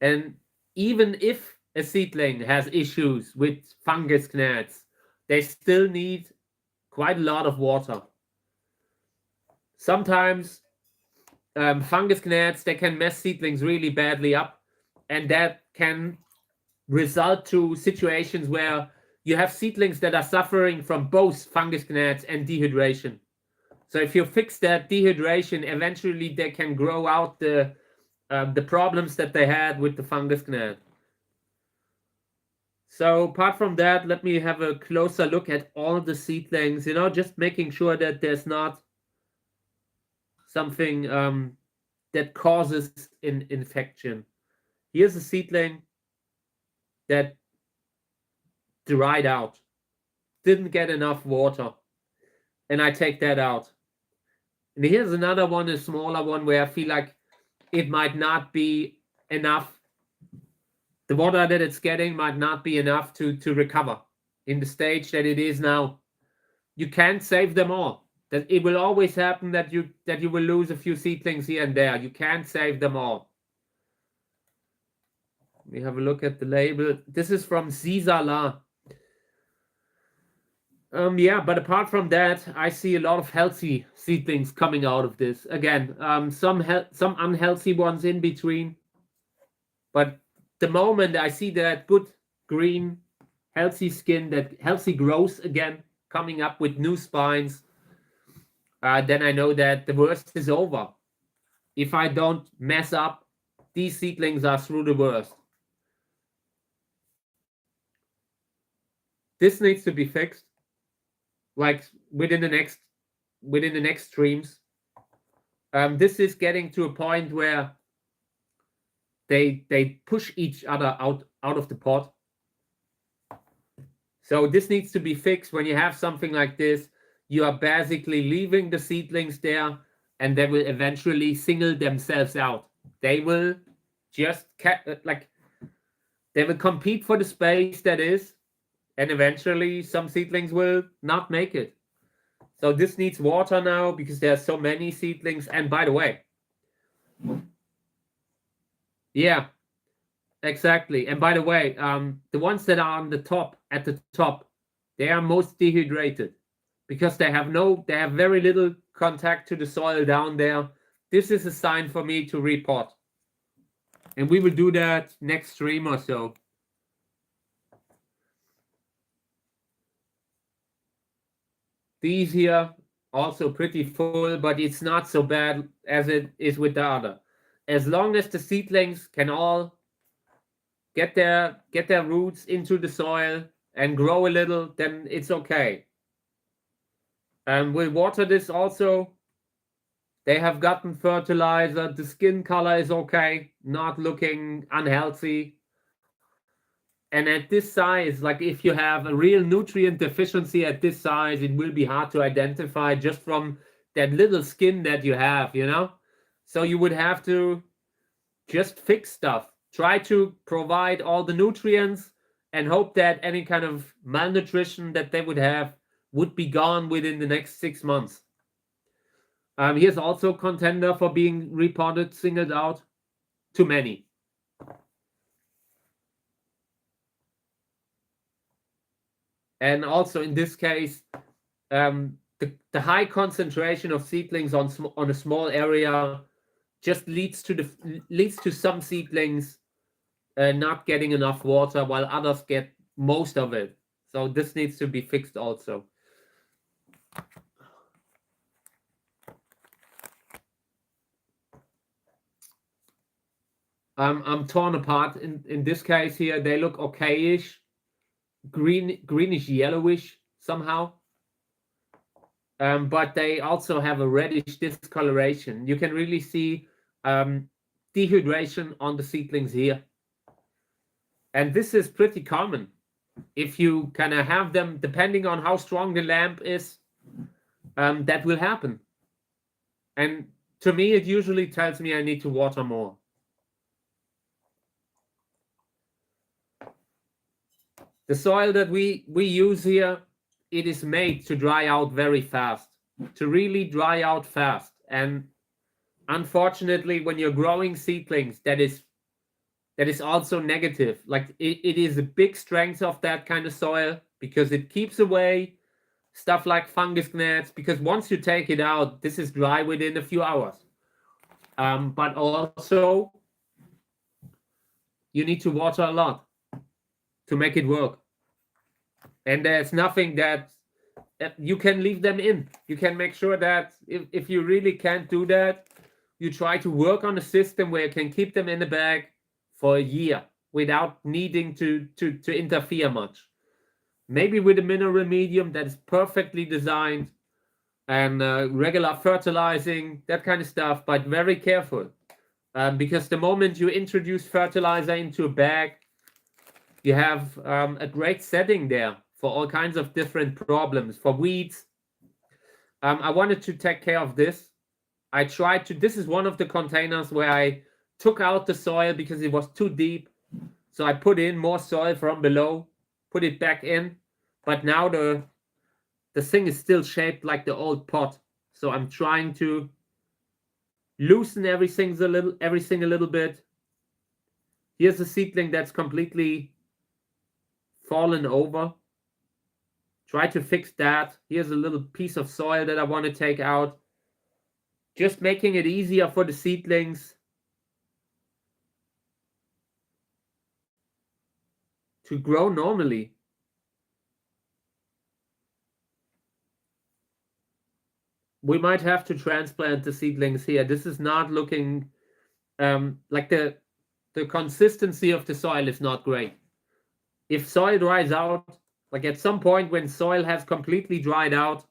And even if a seedling has issues with fungus gnats, they still need quite a lot of water. Sometimes fungus gnats, they can mess seedlings really badly up, and that can result to situations where you have seedlings that are suffering from both fungus gnats and dehydration. So if you fix that dehydration, eventually they can grow out the problems that they had with the fungus gnat. So apart from that, let me have a closer look at all the seedlings, just making sure that there's not something that causes an infection. Here's a seedling that dried out, didn't get enough water, and I take that out. And here's another one, a smaller one, where I feel like it might not be enough. The water that it's getting might not be enough to recover in the stage that it is now. You can't save them all. That it will always happen that you will lose a few seedlings here and there. You can't save them all. We have a look at the label. This is from Zizala. Yeah, but apart from that, I see a lot of healthy seedlings coming out of this. Again, some unhealthy ones in between. But the moment I see that good green, healthy skin, that healthy growth again, coming up with new spines, then I know that the worst is over. If I don't mess up, these seedlings are through the worst. This needs to be fixed, like within the next streams. This is getting to a point where they push each other out of the pot. So this needs to be fixed. When you have something like this, you are basically leaving the seedlings there, and they will eventually single themselves out. They will just they will compete for the space that is, and eventually some seedlings will not make it. So this needs water now because there are so many seedlings. And by the way, yeah, exactly. And by the way, the ones that are on the top, at the top, they are most dehydrated because they have very little contact to the soil down there. This is a sign for me to repot. And we will do that next stream or so. These here also pretty full, but it's not so bad as it is with the other. As long as the seedlings can all get their roots into the soil and grow a little, then it's okay. We'll water this also. They have gotten fertilizer. The skin color is okay, not looking unhealthy. And at this size, like if you have a real nutrient deficiency at this size, it will be hard to identify just from that little skin that you have, So you would have to just fix stuff. Try to provide all the nutrients and hope that any kind of malnutrition that they would have would be gone within the next 6 months. Here's also a contender for being repotted, singled out. Too many. And also in this case, the high concentration of seedlings on a small area just leads to some seedlings not getting enough water while others get most of it. So this needs to be fixed also. I'm torn apart in this case here. They look okayish, greenish yellowish somehow. But they also have a reddish discoloration. You can really see dehydration on the seedlings here. And this is pretty common. If you kind of have them, depending on how strong the lamp is, that will happen. And to me, it usually tells me I need to water more. The soil that we use here, it is made to dry out very fast, to really dry out fast. And unfortunately, when you're growing seedlings, that is also negative. Like it is a big strength of that kind of soil because it keeps away stuff like fungus gnats, because once you take it out, this is dry within a few hours. But also, you need to water a lot to make it work. And there's nothing that you can leave them in. You can make sure that if you really can't do that, you try to work on a system where you can keep them in the bag for a year without needing to interfere much. Maybe with a mineral medium that is perfectly designed and regular fertilizing, that kind of stuff, but very careful. Because the moment you introduce fertilizer into a bag, you have a great setting there for all kinds of different problems, for weeds. I wanted to take care of this. I tried to, this is one of the containers where I took out the soil because it was too deep. So I put in more soil from below, put it back in. But now the thing is still shaped like the old pot. So I'm trying to loosen everything a little bit. Here's a seedling that's completely fallen over. Try to fix that. Here's a little piece of soil that I want to take out. Just making it easier for the seedlings to grow normally. We might have to transplant the seedlings here. This is not looking like the consistency of the soil is not great. If soil dries out, like at some point when soil has completely dried out,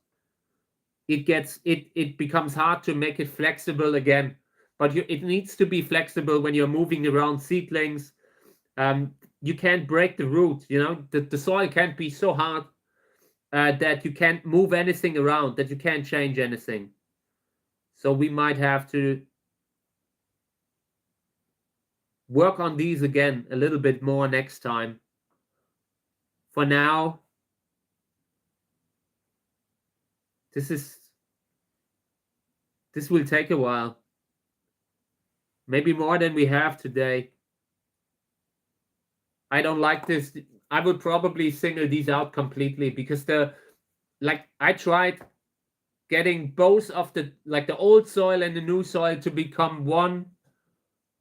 it becomes hard to make it flexible again. But it needs to be flexible when you're moving around seedlings. You can't break the root, you know, the soil can't be so hard that you can't move anything around, that you can't change anything. So we might have to work on these again a little bit more next time. For now, this will take a while. Maybe more than we have today. I don't like this. I would probably single these out completely because I tried getting both of the old soil and the new soil to become one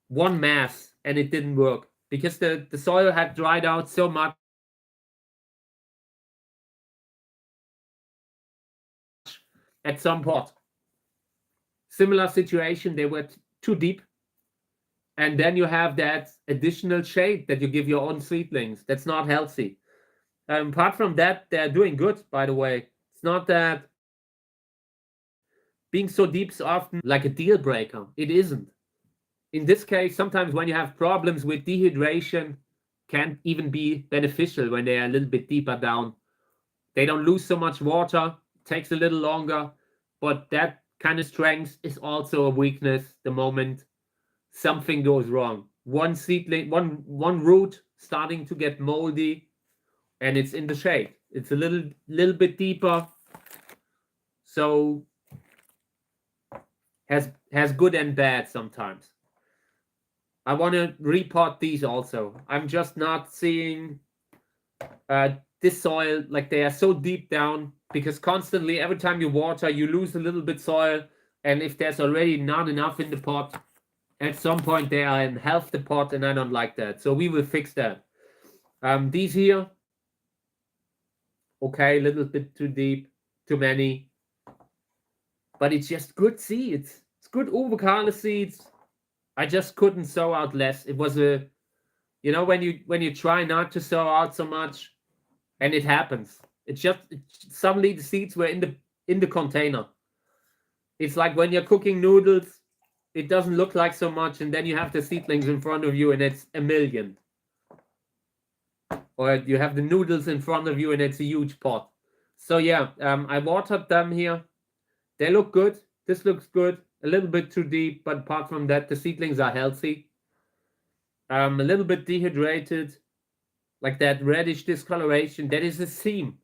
mass, and it didn't work because the soil had dried out so much at some point. Similar situation, they were too deep. And then you have that additional shade that you give your own seedlings. That's not healthy. Apart from that, they're doing good, by the way. It's not that being so deep is often like a deal breaker. It isn't. In this case, sometimes when you have problems with dehydration, can even be beneficial when they are a little bit deeper down. They don't lose so much water, takes a little longer, but that kind of strength is also a weakness the moment something goes wrong. One seedling, one root starting to get moldy, and it's in the shade. It's a little bit deeper, so has good and bad sometimes. I want to repot these also. I'm just not seeing this soil, like they are so deep down, because constantly every time you water, you lose a little bit soil, and if there's already not enough in the pot, at some point they are in half the pot, and I don't like that. So we will fix that. These here, okay, a little bit too deep, too many. But it's just good seeds. It's good avocado seeds. I just couldn't sow out less. It was a, you know, when you try not to sow out so much, and it happens. Suddenly the seeds were in the container. It's like when you're cooking noodles, it doesn't look like so much, and then you have the seedlings in front of you, and it's a million. or you have the noodles in front of you and it's a huge pot. So yeah, I watered them here. They look good. This looks good. A little bit too deep, but apart from that, the seedlings are healthy. A little bit dehydrated, like that reddish discoloration. That is a theme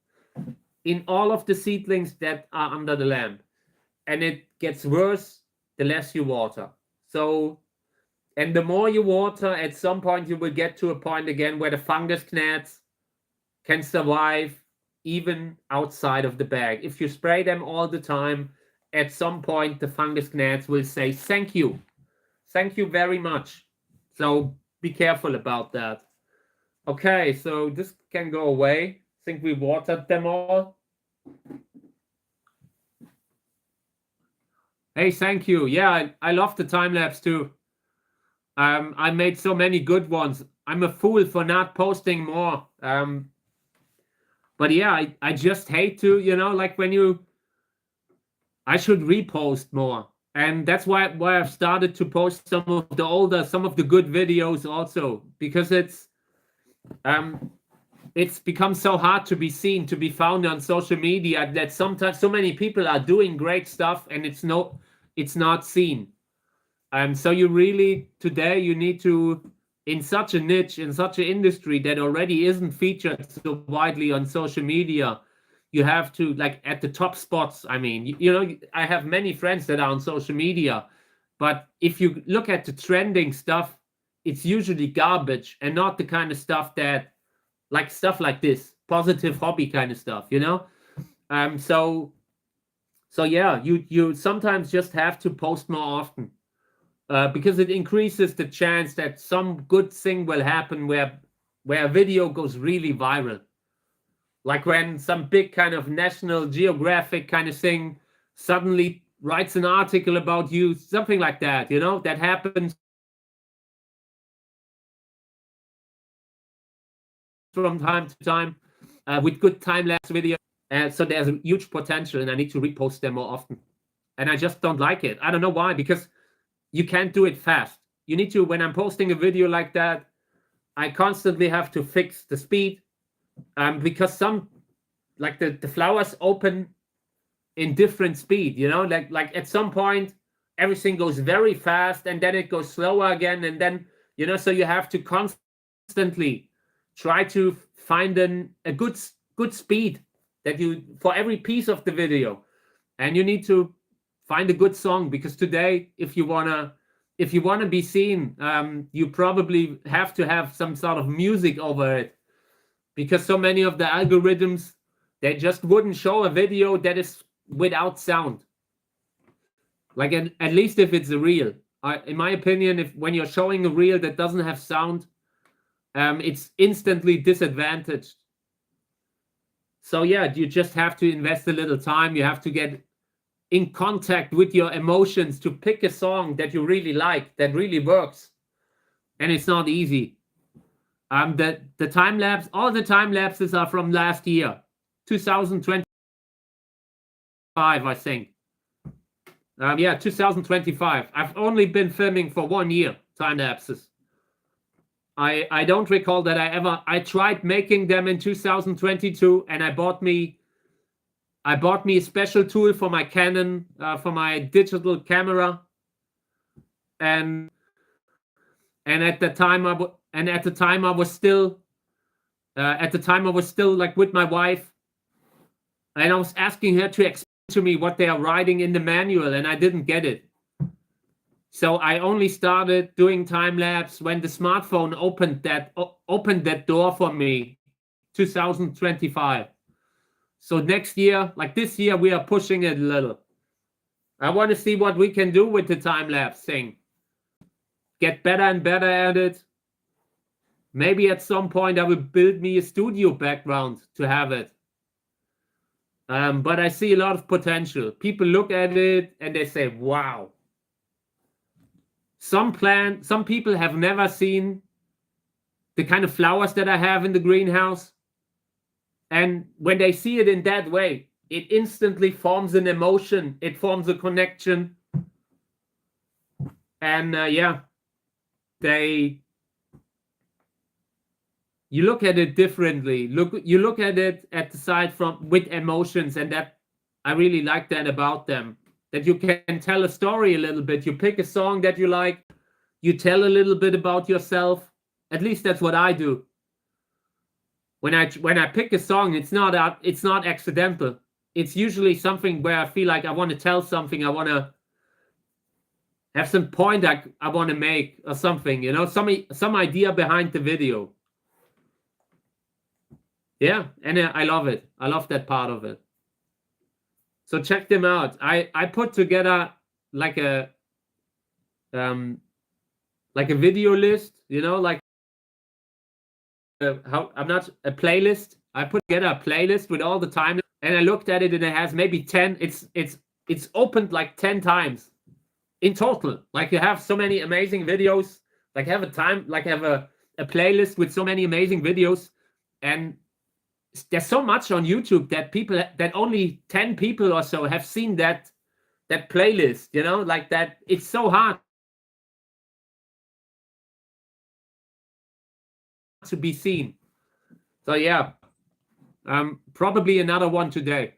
in all of the seedlings that are under the lamp. And it gets worse the less you water. So, and the more you water, at some point you will get to a point again where the fungus gnats can survive even outside of the bag. If you spray them all the time, at some point the fungus gnats will say, thank you very much. So be careful about that. Okay, so this can go away. I think we watered them all. Hey, thank you. Yeah, I love the time lapse too. I made so many good ones. I'm a fool for not posting more. But yeah, I just hate to, like when I should repost more. And that's why I've started to post some of the good videos also, because it's become so hard to be seen, to be found on social media, that sometimes so many people are doing great stuff and it's not seen. So you really today you need to, in such a niche, in such an industry that already isn't featured so widely on social media, you have to, like, at the top spots. I mean, I have many friends that are on social media, but if you look at the trending stuff, it's usually garbage and not the kind of stuff like this positive hobby kind of stuff, so yeah, you sometimes just have to post more often, because it increases the chance that some good thing will happen where a video goes really viral. Like when some big kind of National Geographic kind of thing suddenly writes an article about you, something like that, that happens from time to time, with good time-lapse video. So there's a huge potential, and I need to repost them more often. And I just don't like it. I don't know why, because you can't do it fast. You need to, when I'm posting a video like that, I constantly have to fix the speed, because some, like the flowers open in different speed, like at some point everything goes very fast and then it goes slower again, and then so you have to constantly try to find a good speed that you, for every piece of the video, and you need to find a good song, because today if you want to be seen, you probably have to have some sort of music over it, because so many of the algorithms, they just wouldn't show a video that is without sound. Like at least if it's a reel. In my opinion, when you're showing a reel that doesn't have sound, it's instantly disadvantaged. So yeah, you just have to invest a little time. You have to get in contact with your emotions to pick a song that you really like, that really works. And it's not easy. The time lapse, all the time lapses are from last year, 2025, I think. Yeah, 2025. I've only been filming for 1 year, time lapses. I don't recall that I tried making them in 2022, and I bought me a special tool for my Canon, for my digital camera, and at the time I was still like with my wife, and I was asking her to explain to me what they are writing in the manual, and I didn't get it. So I only started doing time lapse when the smartphone opened that door for me, 2025. So next year, like this year, we are pushing it a little. I want to see what we can do with the time lapse thing. Get better and better at it. Maybe at some point I will build me a studio background to have it. But I see a lot of potential. People look at it and they say, wow. Some people have never seen the kind of flowers that I have in the greenhouse. And when they see it in that way, it instantly forms an emotion. It forms a connection. And yeah, they you look at it differently. You look at it at the side from with emotions, and that I really like that about them. That you can tell a story a little bit. You pick a song that you like, you tell a little bit about yourself. At least that's what I do. When I pick a song, it's not accidental. It's usually something where I feel like I want to tell something. I want to have some point I want to make or something. You know, some idea behind the video. Yeah, and I love it. I love that part of it. So check them out. I put together like a video list, you know, like I'm not a playlist. I put together a playlist with all the time, and I looked at it, and it has maybe 10. It's opened like 10 times in total. Like you have so many amazing videos. Like have a playlist with so many amazing videos, and there's so much on YouTube that only 10 people or so have seen that playlist, you know, like that. It's so hard to be seen. So yeah, probably another one today.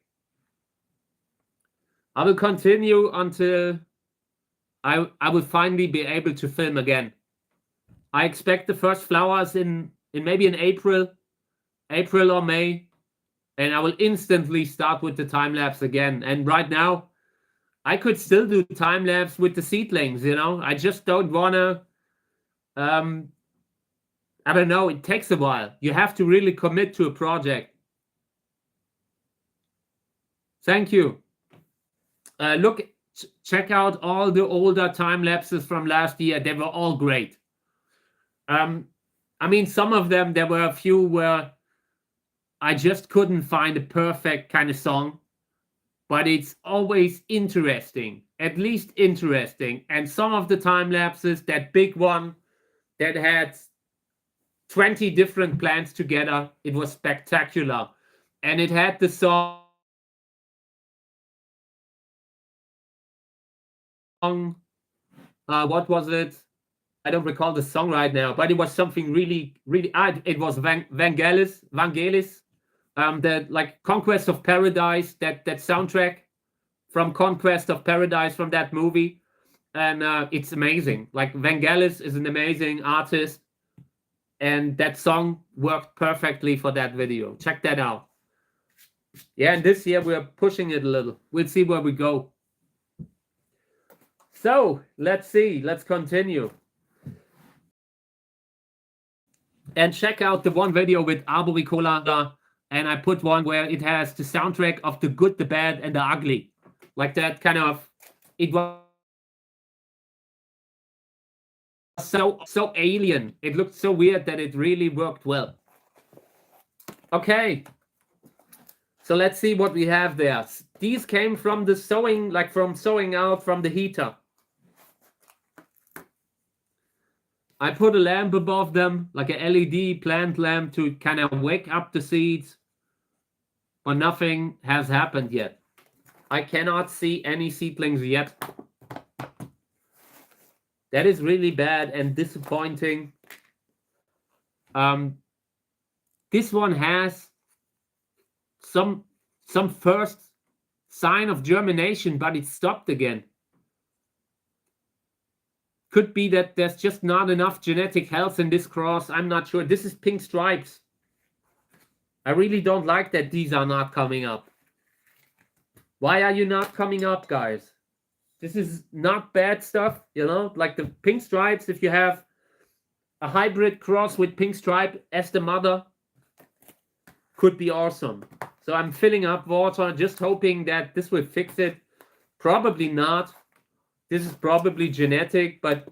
I will continue until I will finally be able to film again. I expect the first flowers in maybe in April or May, and I will instantly start with the time lapse again. And right now, I could still do time lapse with the seedlings, you know. I just don't wanna. I don't know. It takes a while. You have to really commit to a project. Thank you. Check out all the older time lapses from last year. They were all great. I mean, some of them, there were a few where I just couldn't find a perfect kind of song, but it's always interesting, at least interesting. And some of the time lapses, that big one that had 20 different plants together, it was spectacular. And it had the song, what was it? I don't recall the song right now, but it was something really, really. It was Vangelis, the like Conquest of Paradise, that soundtrack from Conquest of Paradise from that movie, and it's amazing. Like Vangelis is an amazing artist, and that song worked perfectly for that video. Check that out. Yeah, and this year we're pushing it a little. We'll see where we go. So let's see. Let's continue. And check out the one video with Arboricola, and I put one where it has the soundtrack of The Good, the Bad, and the Ugly. Like that kind of, it was so alien. It looked so weird that it really worked well. Okay. So let's see what we have there. These came from the sowing, like from sowing out from the heater. I put a lamp above them, like a LED plant lamp, to kind of wake up the seeds, but nothing has happened yet. I cannot see any seedlings yet. That is really bad and disappointing. This one has some first sign of germination, but it stopped again. Could be that there's just not enough genetic health in this cross. I'm not sure. This is pink stripes. I really don't like that these are not coming up. Why are you not coming up, guys? This is not bad stuff, you know? Like the pink stripes, if you have a hybrid cross with pink stripe as the mother, could be awesome. So I'm filling up water, just hoping that this will fix it. Probably not. This is probably genetic, but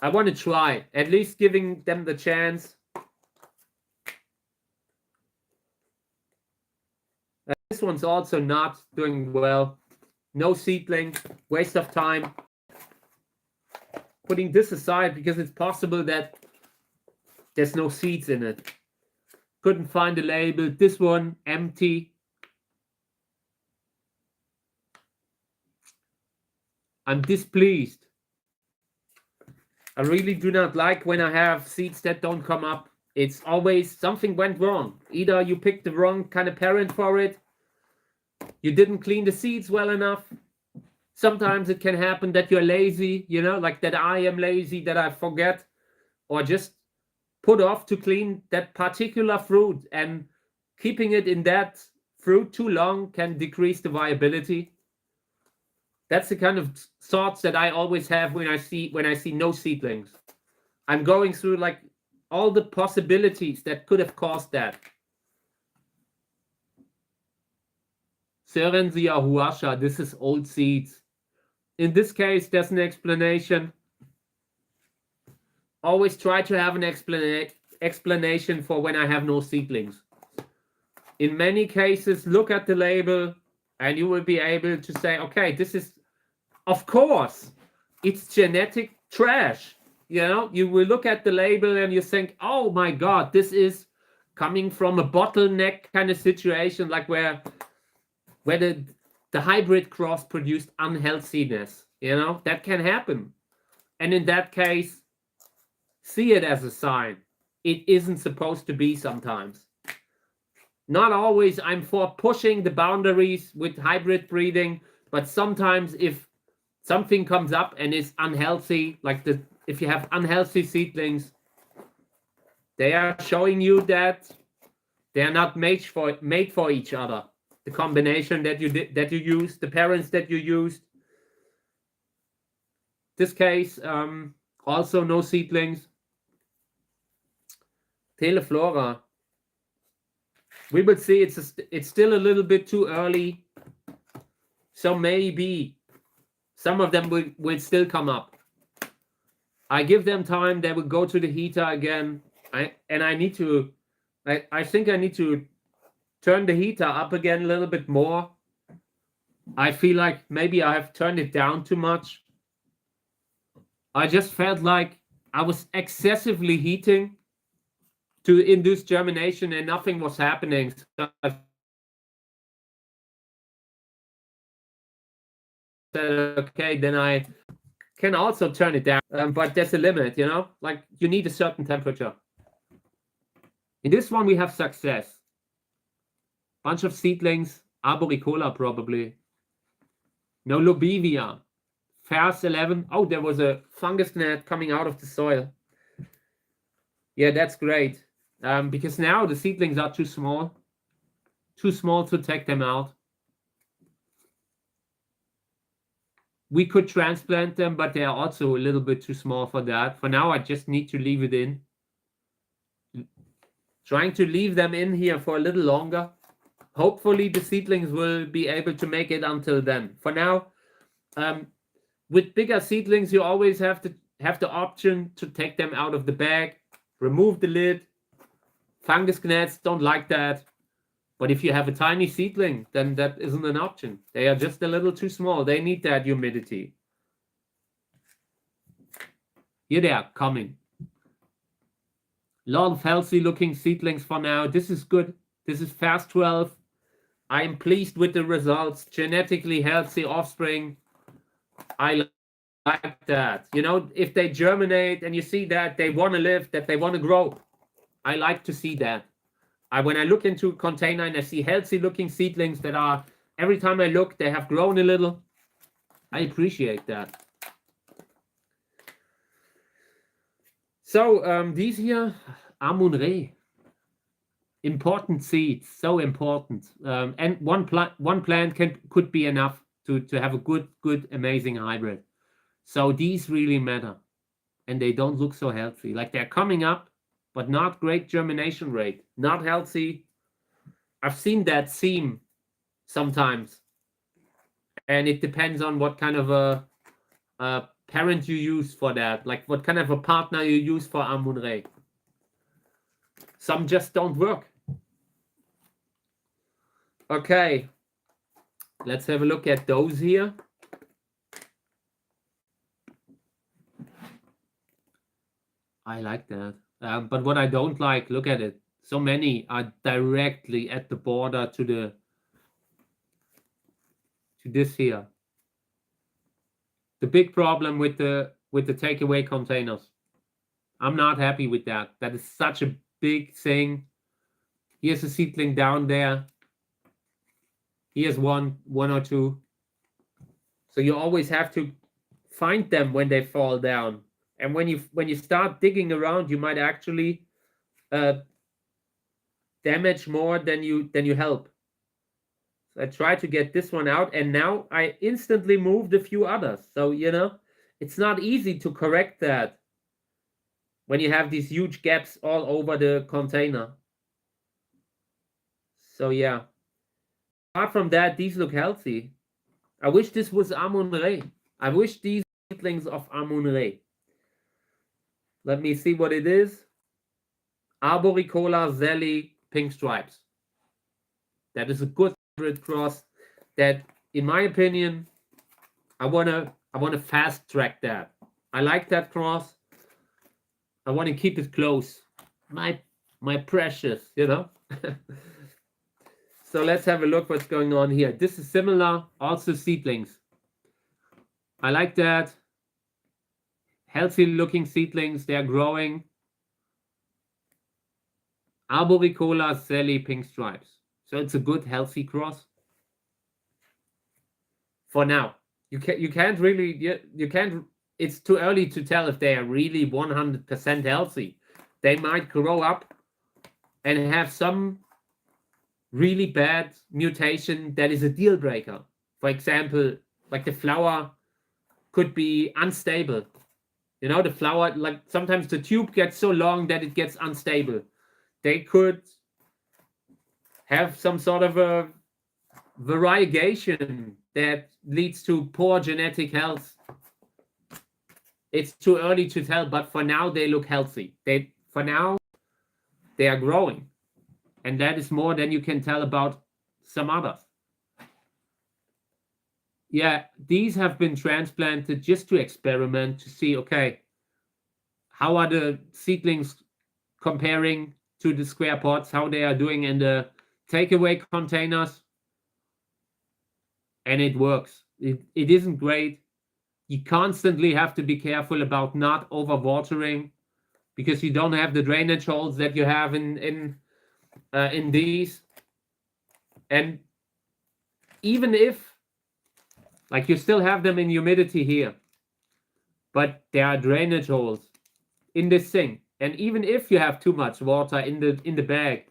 I want to try, at least giving them the chance. This one's also not doing well. No seedling, waste of time. Putting this aside because it's possible that there's no seeds in it. Couldn't find the label. This one, empty. I'm displeased. I really do not like when I have seeds that don't come up. it's always something went wrong. Either you picked the wrong kind of parent for it, you didn't clean the seeds well enough. Sometimes it can happen that you're lazy, you know, like that I am lazy, that I forget, or just put off to clean that particular fruit, and keeping it in that fruit too long can decrease the viability. That's the kind of thoughts that I always have when I see no seedlings. I'm going through like all the possibilities that could have caused that. Serenzia huasha, this is old seeds. In this case, there's an explanation. Always try to have an explanation for when I have no seedlings. In many cases, look at the label and you will be able to say, okay, this is, of course, it's genetic trash. You know, you will look at the label and you think, oh my God, this is coming from a bottleneck kind of situation, like where the hybrid cross produced unhealthiness. You know, that can happen. And in that case, see it as a sign. It isn't supposed to be sometimes. Not always I'm for pushing the boundaries with hybrid breeding, but sometimes if something comes up and is unhealthy, like if you have unhealthy seedlings, they are showing you that they are not made for each other. The combination that you used, the parents that you used. This case, also no seedlings. Teleflora. We will see. It's still a little bit too early, so maybe some of them will still come up. I give them time. They will go to the heater again. I think I need to turn the heater up again a little bit more. I feel like maybe I have turned it down too much. I just felt like I was excessively heating to induce germination and nothing was happening. So I said, okay, then I can also turn it down, but there's a limit, you know, like you need a certain temperature. In this one, we have success. Bunch of seedlings, arboricola probably. No lobivia. Fast 11. Oh, there was a fungus gnat coming out of the soil. Yeah, that's great. Because now the seedlings are too small to take them out. We could transplant them, but they are also a little bit too small for that. For now, I just need to leave it in. Trying to leave them in here for a little longer. Hopefully the seedlings will be able to make it until then. For now, with bigger seedlings, you always have the option to take them out of the bag, remove the lid. Fungus gnats don't like that. But if you have a tiny seedling, then that isn't an option. They are just a little too small. They need that humidity. Here they are coming. A lot of healthy looking seedlings for now. This is good. This is fast 12. I am pleased with the results. Genetically healthy offspring. I like that. You know, if they germinate and you see that they want to live, that they want to grow, I like to see that. When I look into a container and I see healthy looking seedlings that are, every time I look, they have grown a little, I appreciate that. So these here, Amun-Re, important seeds, so important. And one plant could be enough to have a good, amazing hybrid. So these really matter, and they don't look so healthy. Like they're coming up, but not great germination rate, not healthy. I've seen that seam sometimes, and it depends on what kind of a parent you use for that, like what kind of a partner you use for Amun-Re. Some just don't work. Okay, let's have a look at those here. I like that. But what I don't like, look at it. So many are directly at the border to this here. The big problem with the takeaway containers. I'm not happy with that. That is such a big thing. Here's a seedling down there. Here's one or two. So you always have to find them when they fall down. And when you start digging around, you might actually damage more than you help. So I try to get this one out, and now I instantly moved a few others. So it's not easy to correct that when you have these huge gaps all over the container. So yeah. Apart from that, these look healthy. I wish this was Amun-Re. I wish these seedlings of Amun-Re. Let me see what it is. Arboricola Zelly Pink Stripes. That is a good hybrid cross that, in my opinion, I wanna fast track that. I like that cross. I want to keep it close. My precious, So let's have a look what's going on here. This is similar, also seedlings. I like that. Healthy looking seedlings, they're growing. Arboricola Zelly Pink Stripes. So it's a good healthy cross. For now. You can't really, it's too early to tell if they are really 100% healthy. They might grow up and have some really bad mutation that is a deal breaker. For example, like the flower could be unstable. The flower, like sometimes the tube gets so long that it gets unstable. They could have some sort of a variegation that leads to poor genetic health. It's too early to tell, but for now they look healthy. For now they are growing. And that is more than you can tell about some others. Yeah, these have been transplanted just to experiment, to see, okay, how are the seedlings comparing to the square pots, how they are doing in the takeaway containers. And it works. It isn't great. You constantly have to be careful about not overwatering, because you don't have the drainage holes that you have in these. And even if, like, you still have them in humidity here, but there are drainage holes in this thing. And even if you have too much water in the bag,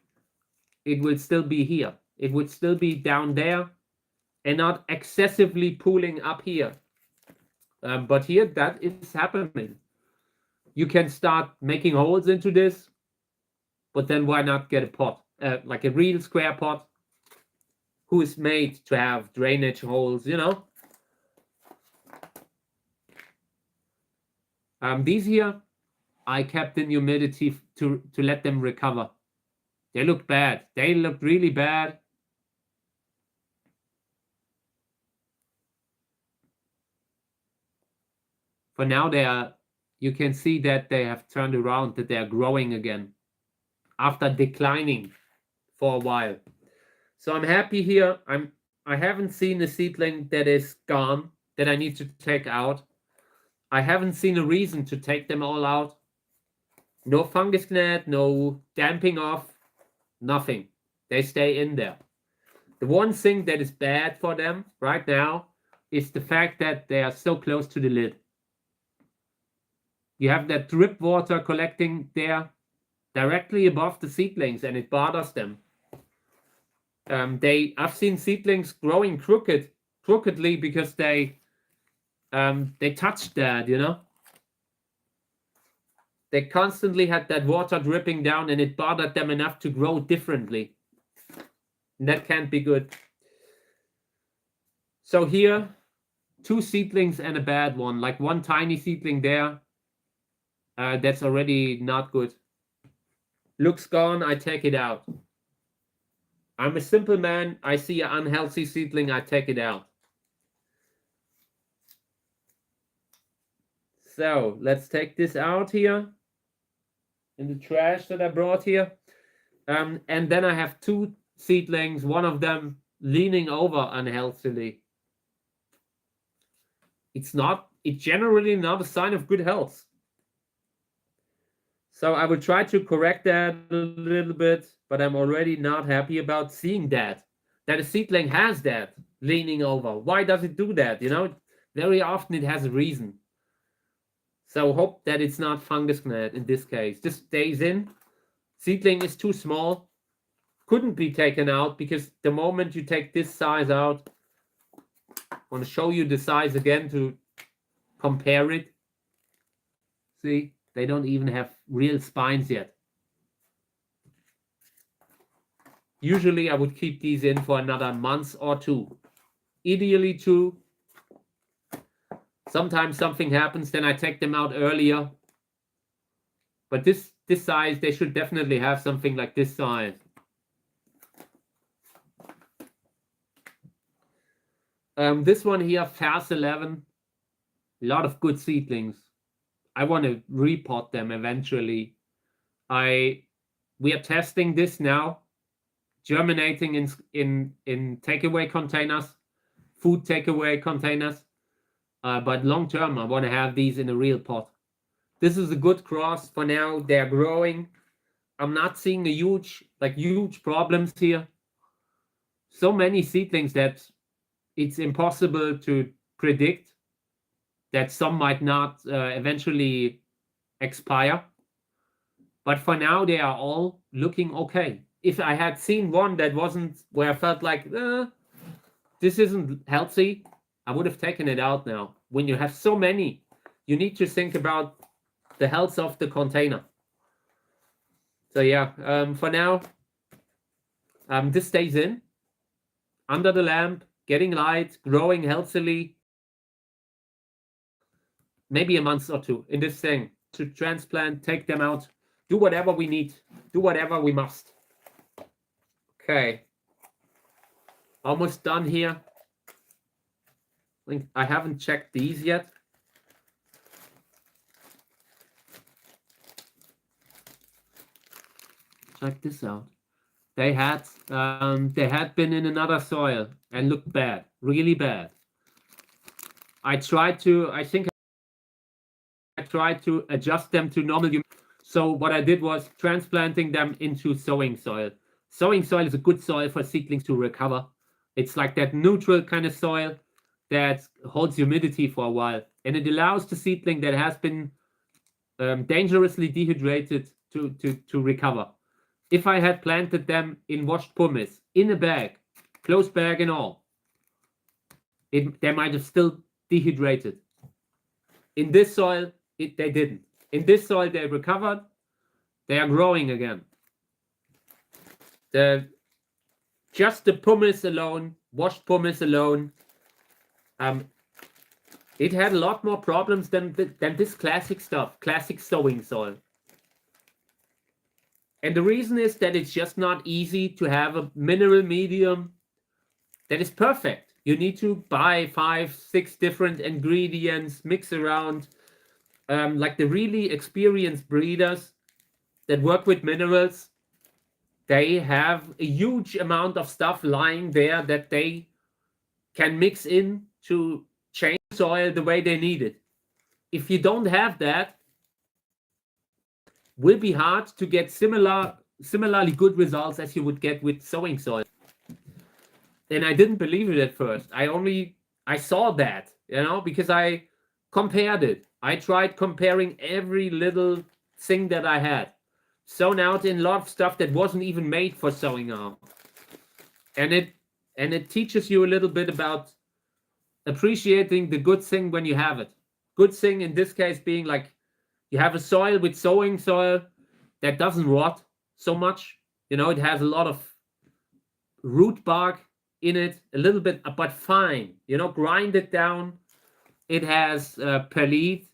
it will still be here. It would still be down there and not excessively pooling up here. But here, that is happening. You can start making holes into this, but then why not get a pot, like a real square pot, who is made to have drainage holes, These here, I kept in humidity to let them recover. They look bad. They look really bad. For now, you can see that they have turned around, that they are growing again after declining for a while. So I'm happy here. I haven't seen a seedling that is gone, that I need to take out. I haven't seen a reason to take them all out. No fungus gnat, no damping off, nothing. They stay in there. The one thing that is bad for them right now is the fact that they are so close to the lid. You have that drip water collecting there directly above the seedlings, and it bothers them. I've seen seedlings growing crookedly because they touched that, They constantly had that water dripping down, and it bothered them enough to grow differently. And that can't be good. So here, 2 seedlings and a bad one, like one tiny seedling there. That's already not good. Looks gone, I take it out. I'm a simple man. I see an unhealthy seedling, I take it out. So let's take this out here in the trash that I brought here. And then I have 2 seedlings, one of them leaning over unhealthily. It's generally not a sign of good health. So I will try to correct that a little bit, but I'm already not happy about seeing that a seedling has that leaning over. Why does it do that? Very often it has a reason. So hope that it's not fungus gnat in this case. Just stays in. Seedling is too small. Couldn't be taken out because the moment you take this size out, I want to show you the size again to compare it. See, they don't even have real spines yet. Usually I would keep these in for another month or two. Ideally 2. Sometimes something happens, then I take them out earlier. But this size, they should definitely have something like this size. This one here, Fast 11. A lot of good seedlings. I want to repot them eventually. We are testing this now, germinating in takeaway containers, food takeaway containers. But long term, I want to have these in a real pot. This is a good cross for now. They're growing. I'm not seeing a huge problems here. So many seedlings that it's impossible to predict that some might not eventually expire. But for now, they are all looking okay. If I had seen one that wasn't, where I felt like, this isn't healthy, I would have taken it out now. When you have so many, you need to think about the health of the container. So yeah, for now, this stays in, under the lamp, getting light, growing healthily. Maybe a month or 2 in this thing. To transplant, take them out, do whatever we need, do whatever we must. Okay. Almost done here. I haven't checked these yet. Check this out. They had been in another soil and looked bad, really bad. I tried to adjust them to normal. So what I did was transplanting them into sowing soil. Sowing soil is a good soil for seedlings to recover. It's like that neutral kind of soil that holds humidity for a while, and it allows the seedling that has been dangerously dehydrated to recover. If I had planted them in washed pumice, in a bag, closed bag and all, they might have still dehydrated. In this soil, they didn't. In this soil, they recovered. They are growing again. Just the pumice alone, washed pumice alone, it had a lot more problems than this classic stuff, classic sowing soil. And the reason is that it's just not easy to have a mineral medium that is perfect. You need to buy 5, 6 different ingredients, mix around. Like the really experienced breeders that work with minerals, they have a huge amount of stuff lying there that they can mix in to change soil the way they need it. If you don't have that, will be hard to get similarly good results as you would get with sowing soil. And I didn't believe it at first. I saw that, because I compared it. I tried comparing every little thing that I had. Sown out in a lot of stuff that wasn't even made for sowing out. And it teaches you a little bit about appreciating the good thing when you have it. Good thing in this case being like you have a soil with sowing soil that doesn't rot so much. It has a lot of root bark in it, a little bit, but fine. Grind it down. It has perlite.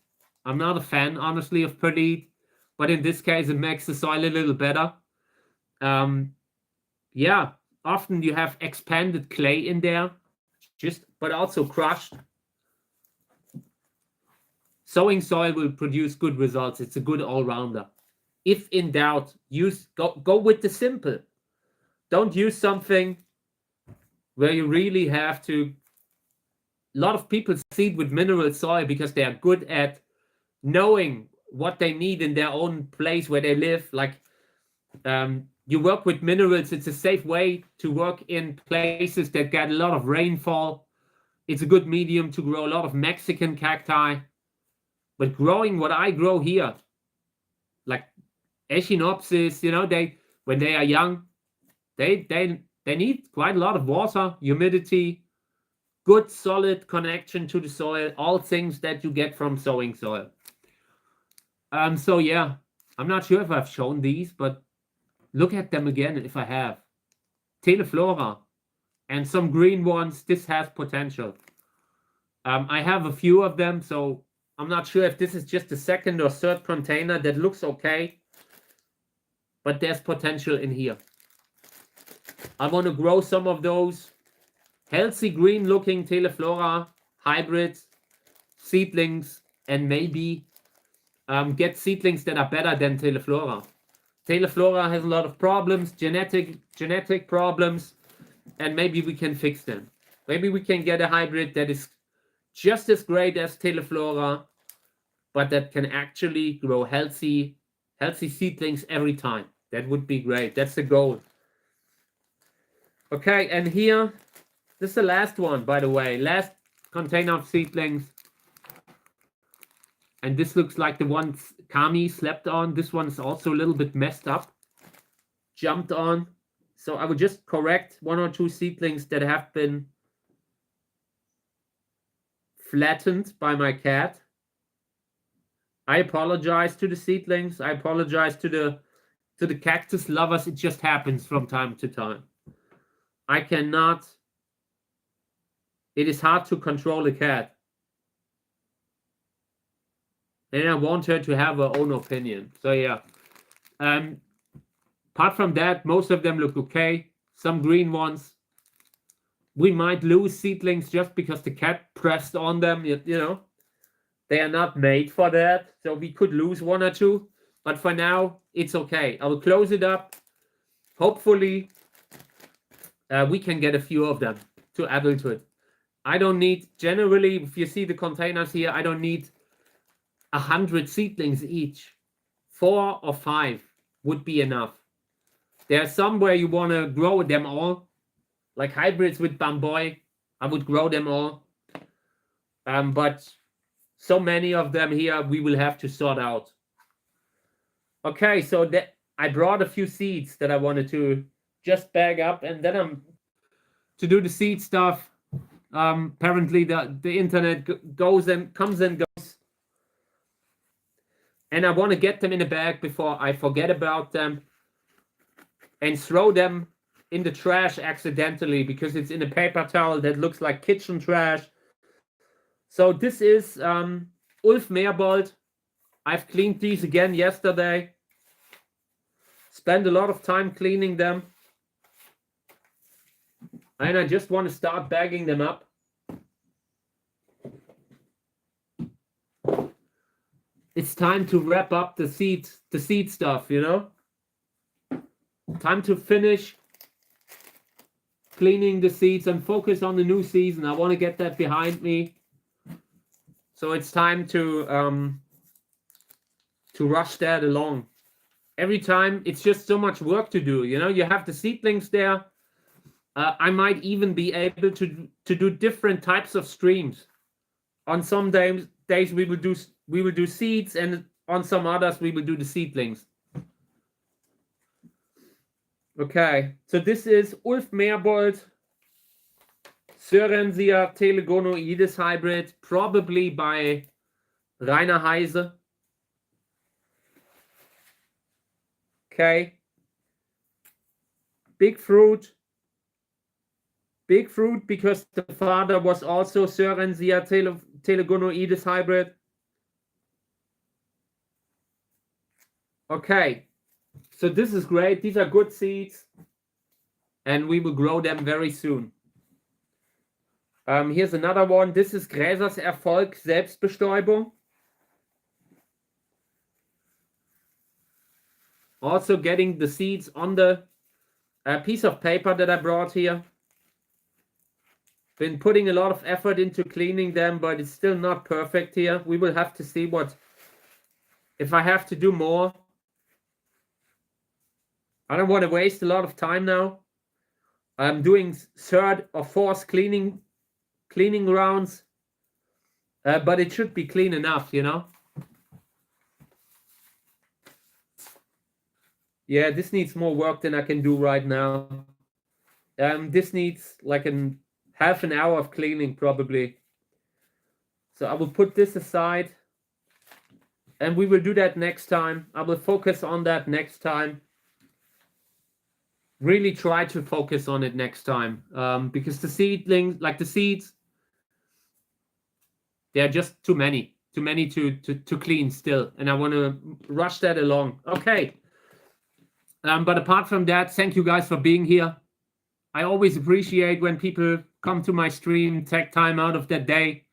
I'm not a fan, honestly, of perlite, but in this case, it makes the soil a little better. Yeah, often you have expanded clay in there, but also crushed. Sowing soil will produce good results. It's a good all-rounder. If in doubt, go with the simple. Don't use something where you really have to. A lot of people seed with mineral soil because they are good at knowing what they need in their own place where they live. Like you work with minerals. It's a safe way to work in places that get a lot of rainfall. It's a good medium to grow a lot of Mexican cacti. But growing what I grow here, like Echinopsis, you know, when they are young, they need quite a lot of water, humidity, good solid connection to the soil, all things that you get from sowing soil. So yeah, I'm not sure if I've shown these, but look at them again if I have. Teleflora and some green ones. This has potential. I have a few of them, so I'm not sure if this is just the second or third container that looks okay, but there's potential in here. I want to grow some of those healthy green looking Teleflora hybrids, seedlings, and maybe get seedlings that are better than Teleflora. Teleflora has a lot of problems, genetic problems, and maybe we can fix them. Maybe we can get a hybrid that is just as great as Teleflora, but that can actually grow healthy seedlings every time. That would be great. That's the goal. Okay, and here, this is the last one, by the way. Last container of seedlings. And this looks like the one Kami slept on. This one is also a little bit messed up. Jumped on. So I would just correct 1 or 2 seedlings that have been flattened by my cat. I apologize to the seedlings. I apologize to the cactus lovers. It just happens from time to time. I cannot. It is hard to control a cat. And I want her to have her own opinion. So yeah. Apart from that, most of them look okay. Some green ones. We might lose seedlings just because the cat pressed on them, you know. They are not made for that. So we could lose 1 or 2. But for now, it's okay. I will close it up. Hopefully, we can get a few of them to adulthood. I don't need, generally, if you see the containers here, I don't need 100 seedlings each. 4 or 5 would be enough. There are some where you want to grow them all, like hybrids with bamboy. I would grow them all. But so many of them here, we will have to sort out. Okay, so that I brought a few seeds that I wanted to just bag up, and then I'm to do the seed stuff. Apparently the internet goes and comes and goes. And I want to get them in a bag before I forget about them and throw them in the trash accidentally because it's in a paper towel that looks like kitchen trash. So this is Ulf Meerbold. I've cleaned these again yesterday. Spent a lot of time cleaning them. And I just want to start bagging them up. It's time to wrap up the seed stuff, you know? Time to finish cleaning the seeds and focus on the new season. I want to get that behind me. So it's time to rush that along. Every time, it's just so much work to do, you know? You have the seedlings there. I might even be able to do different types of streams. On some days we will do seeds, and on some others we will do the seedlings. Okay, so this is Ulf Meerbold, Sörensia telegonoides hybrid, probably by Rainer Heise. Okay. Big fruit because the father was also Sörensia telegonoides hybrid. Okay, so this is great. These are good seeds, and we will grow them very soon. Here's another one. This is Gräsers Erfolg Selbstbestäubung. Also getting the seeds on the piece of paper that I brought here. Been putting a lot of effort into cleaning them, but it's still not perfect here. We will have to see what if I have to do more. I don't want to waste a lot of time now. I'm doing 3rd or 4th cleaning rounds, but it should be clean enough, you know. Yeah, this needs more work than I can do right now. This needs like half an hour of cleaning probably. So I will put this aside, and we will do that next time. I will focus on that next time. Really try to focus on it next time, because the seedlings, like the seeds, they are just too many to clean still, and I want to rush that along. Okay. But apart from that, thank you guys for being here. I always appreciate when people come to my stream, take time out of their day.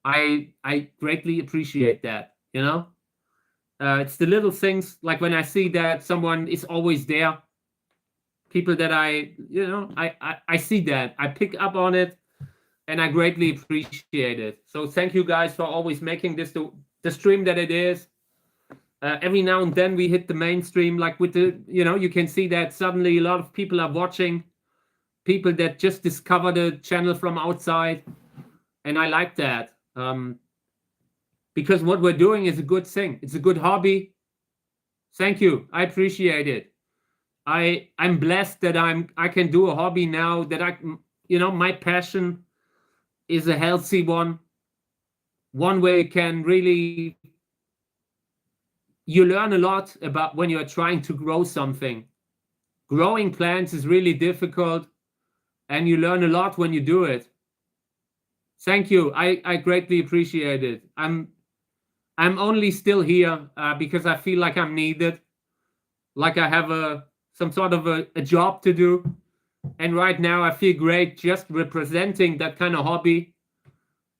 I greatly appreciate that, you know. It's the little things, like when I see that someone is always there, people that I see that, I pick up on it, and I greatly appreciate it. So thank you guys for always making this the stream that it is. Every now and then we hit the mainstream, like with the, you can see that suddenly a lot of people are watching, people that just discover the channel from outside. And I like that, because what we're doing is a good thing. It's a good hobby. Thank you. I appreciate it. I'm blessed that I can do a hobby now that my passion is a healthy one where you can really, you learn a lot about when you're trying to grow something. Growing plants is really difficult, and you learn a lot when you do it. Thank you. I greatly appreciate it. I'm only still here because I feel like I'm needed, like I have some sort of a job to do. And right now I feel great just representing that kind of hobby.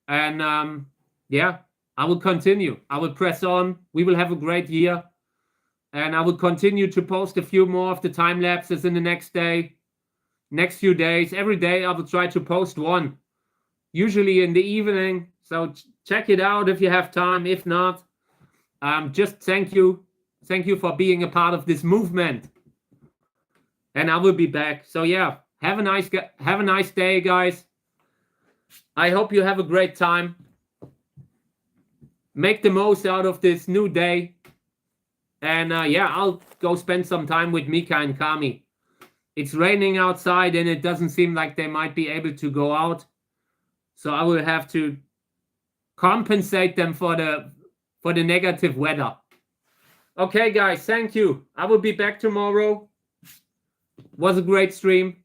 And yeah, I will continue. I will press on. We will have a great year. And I will continue to post a few more of the time lapses in the next few days. Every day I will try to post one, usually in the evening. So check it out if you have time. If not, just thank you. Thank you for being a part of this movement. And I will be back. So yeah, have a nice day, guys. I hope you have a great time. Make the most out of this new day. And yeah, I'll go spend some time with Mika and Kami. It's raining outside, and it doesn't seem like they might be able to go out. So I will have to compensate them for the negative weather. Okay, guys, thank you. I will be back tomorrow. Was a great stream.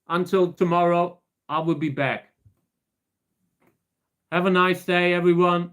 Until tomorrow, I will be back. Have a nice day, everyone.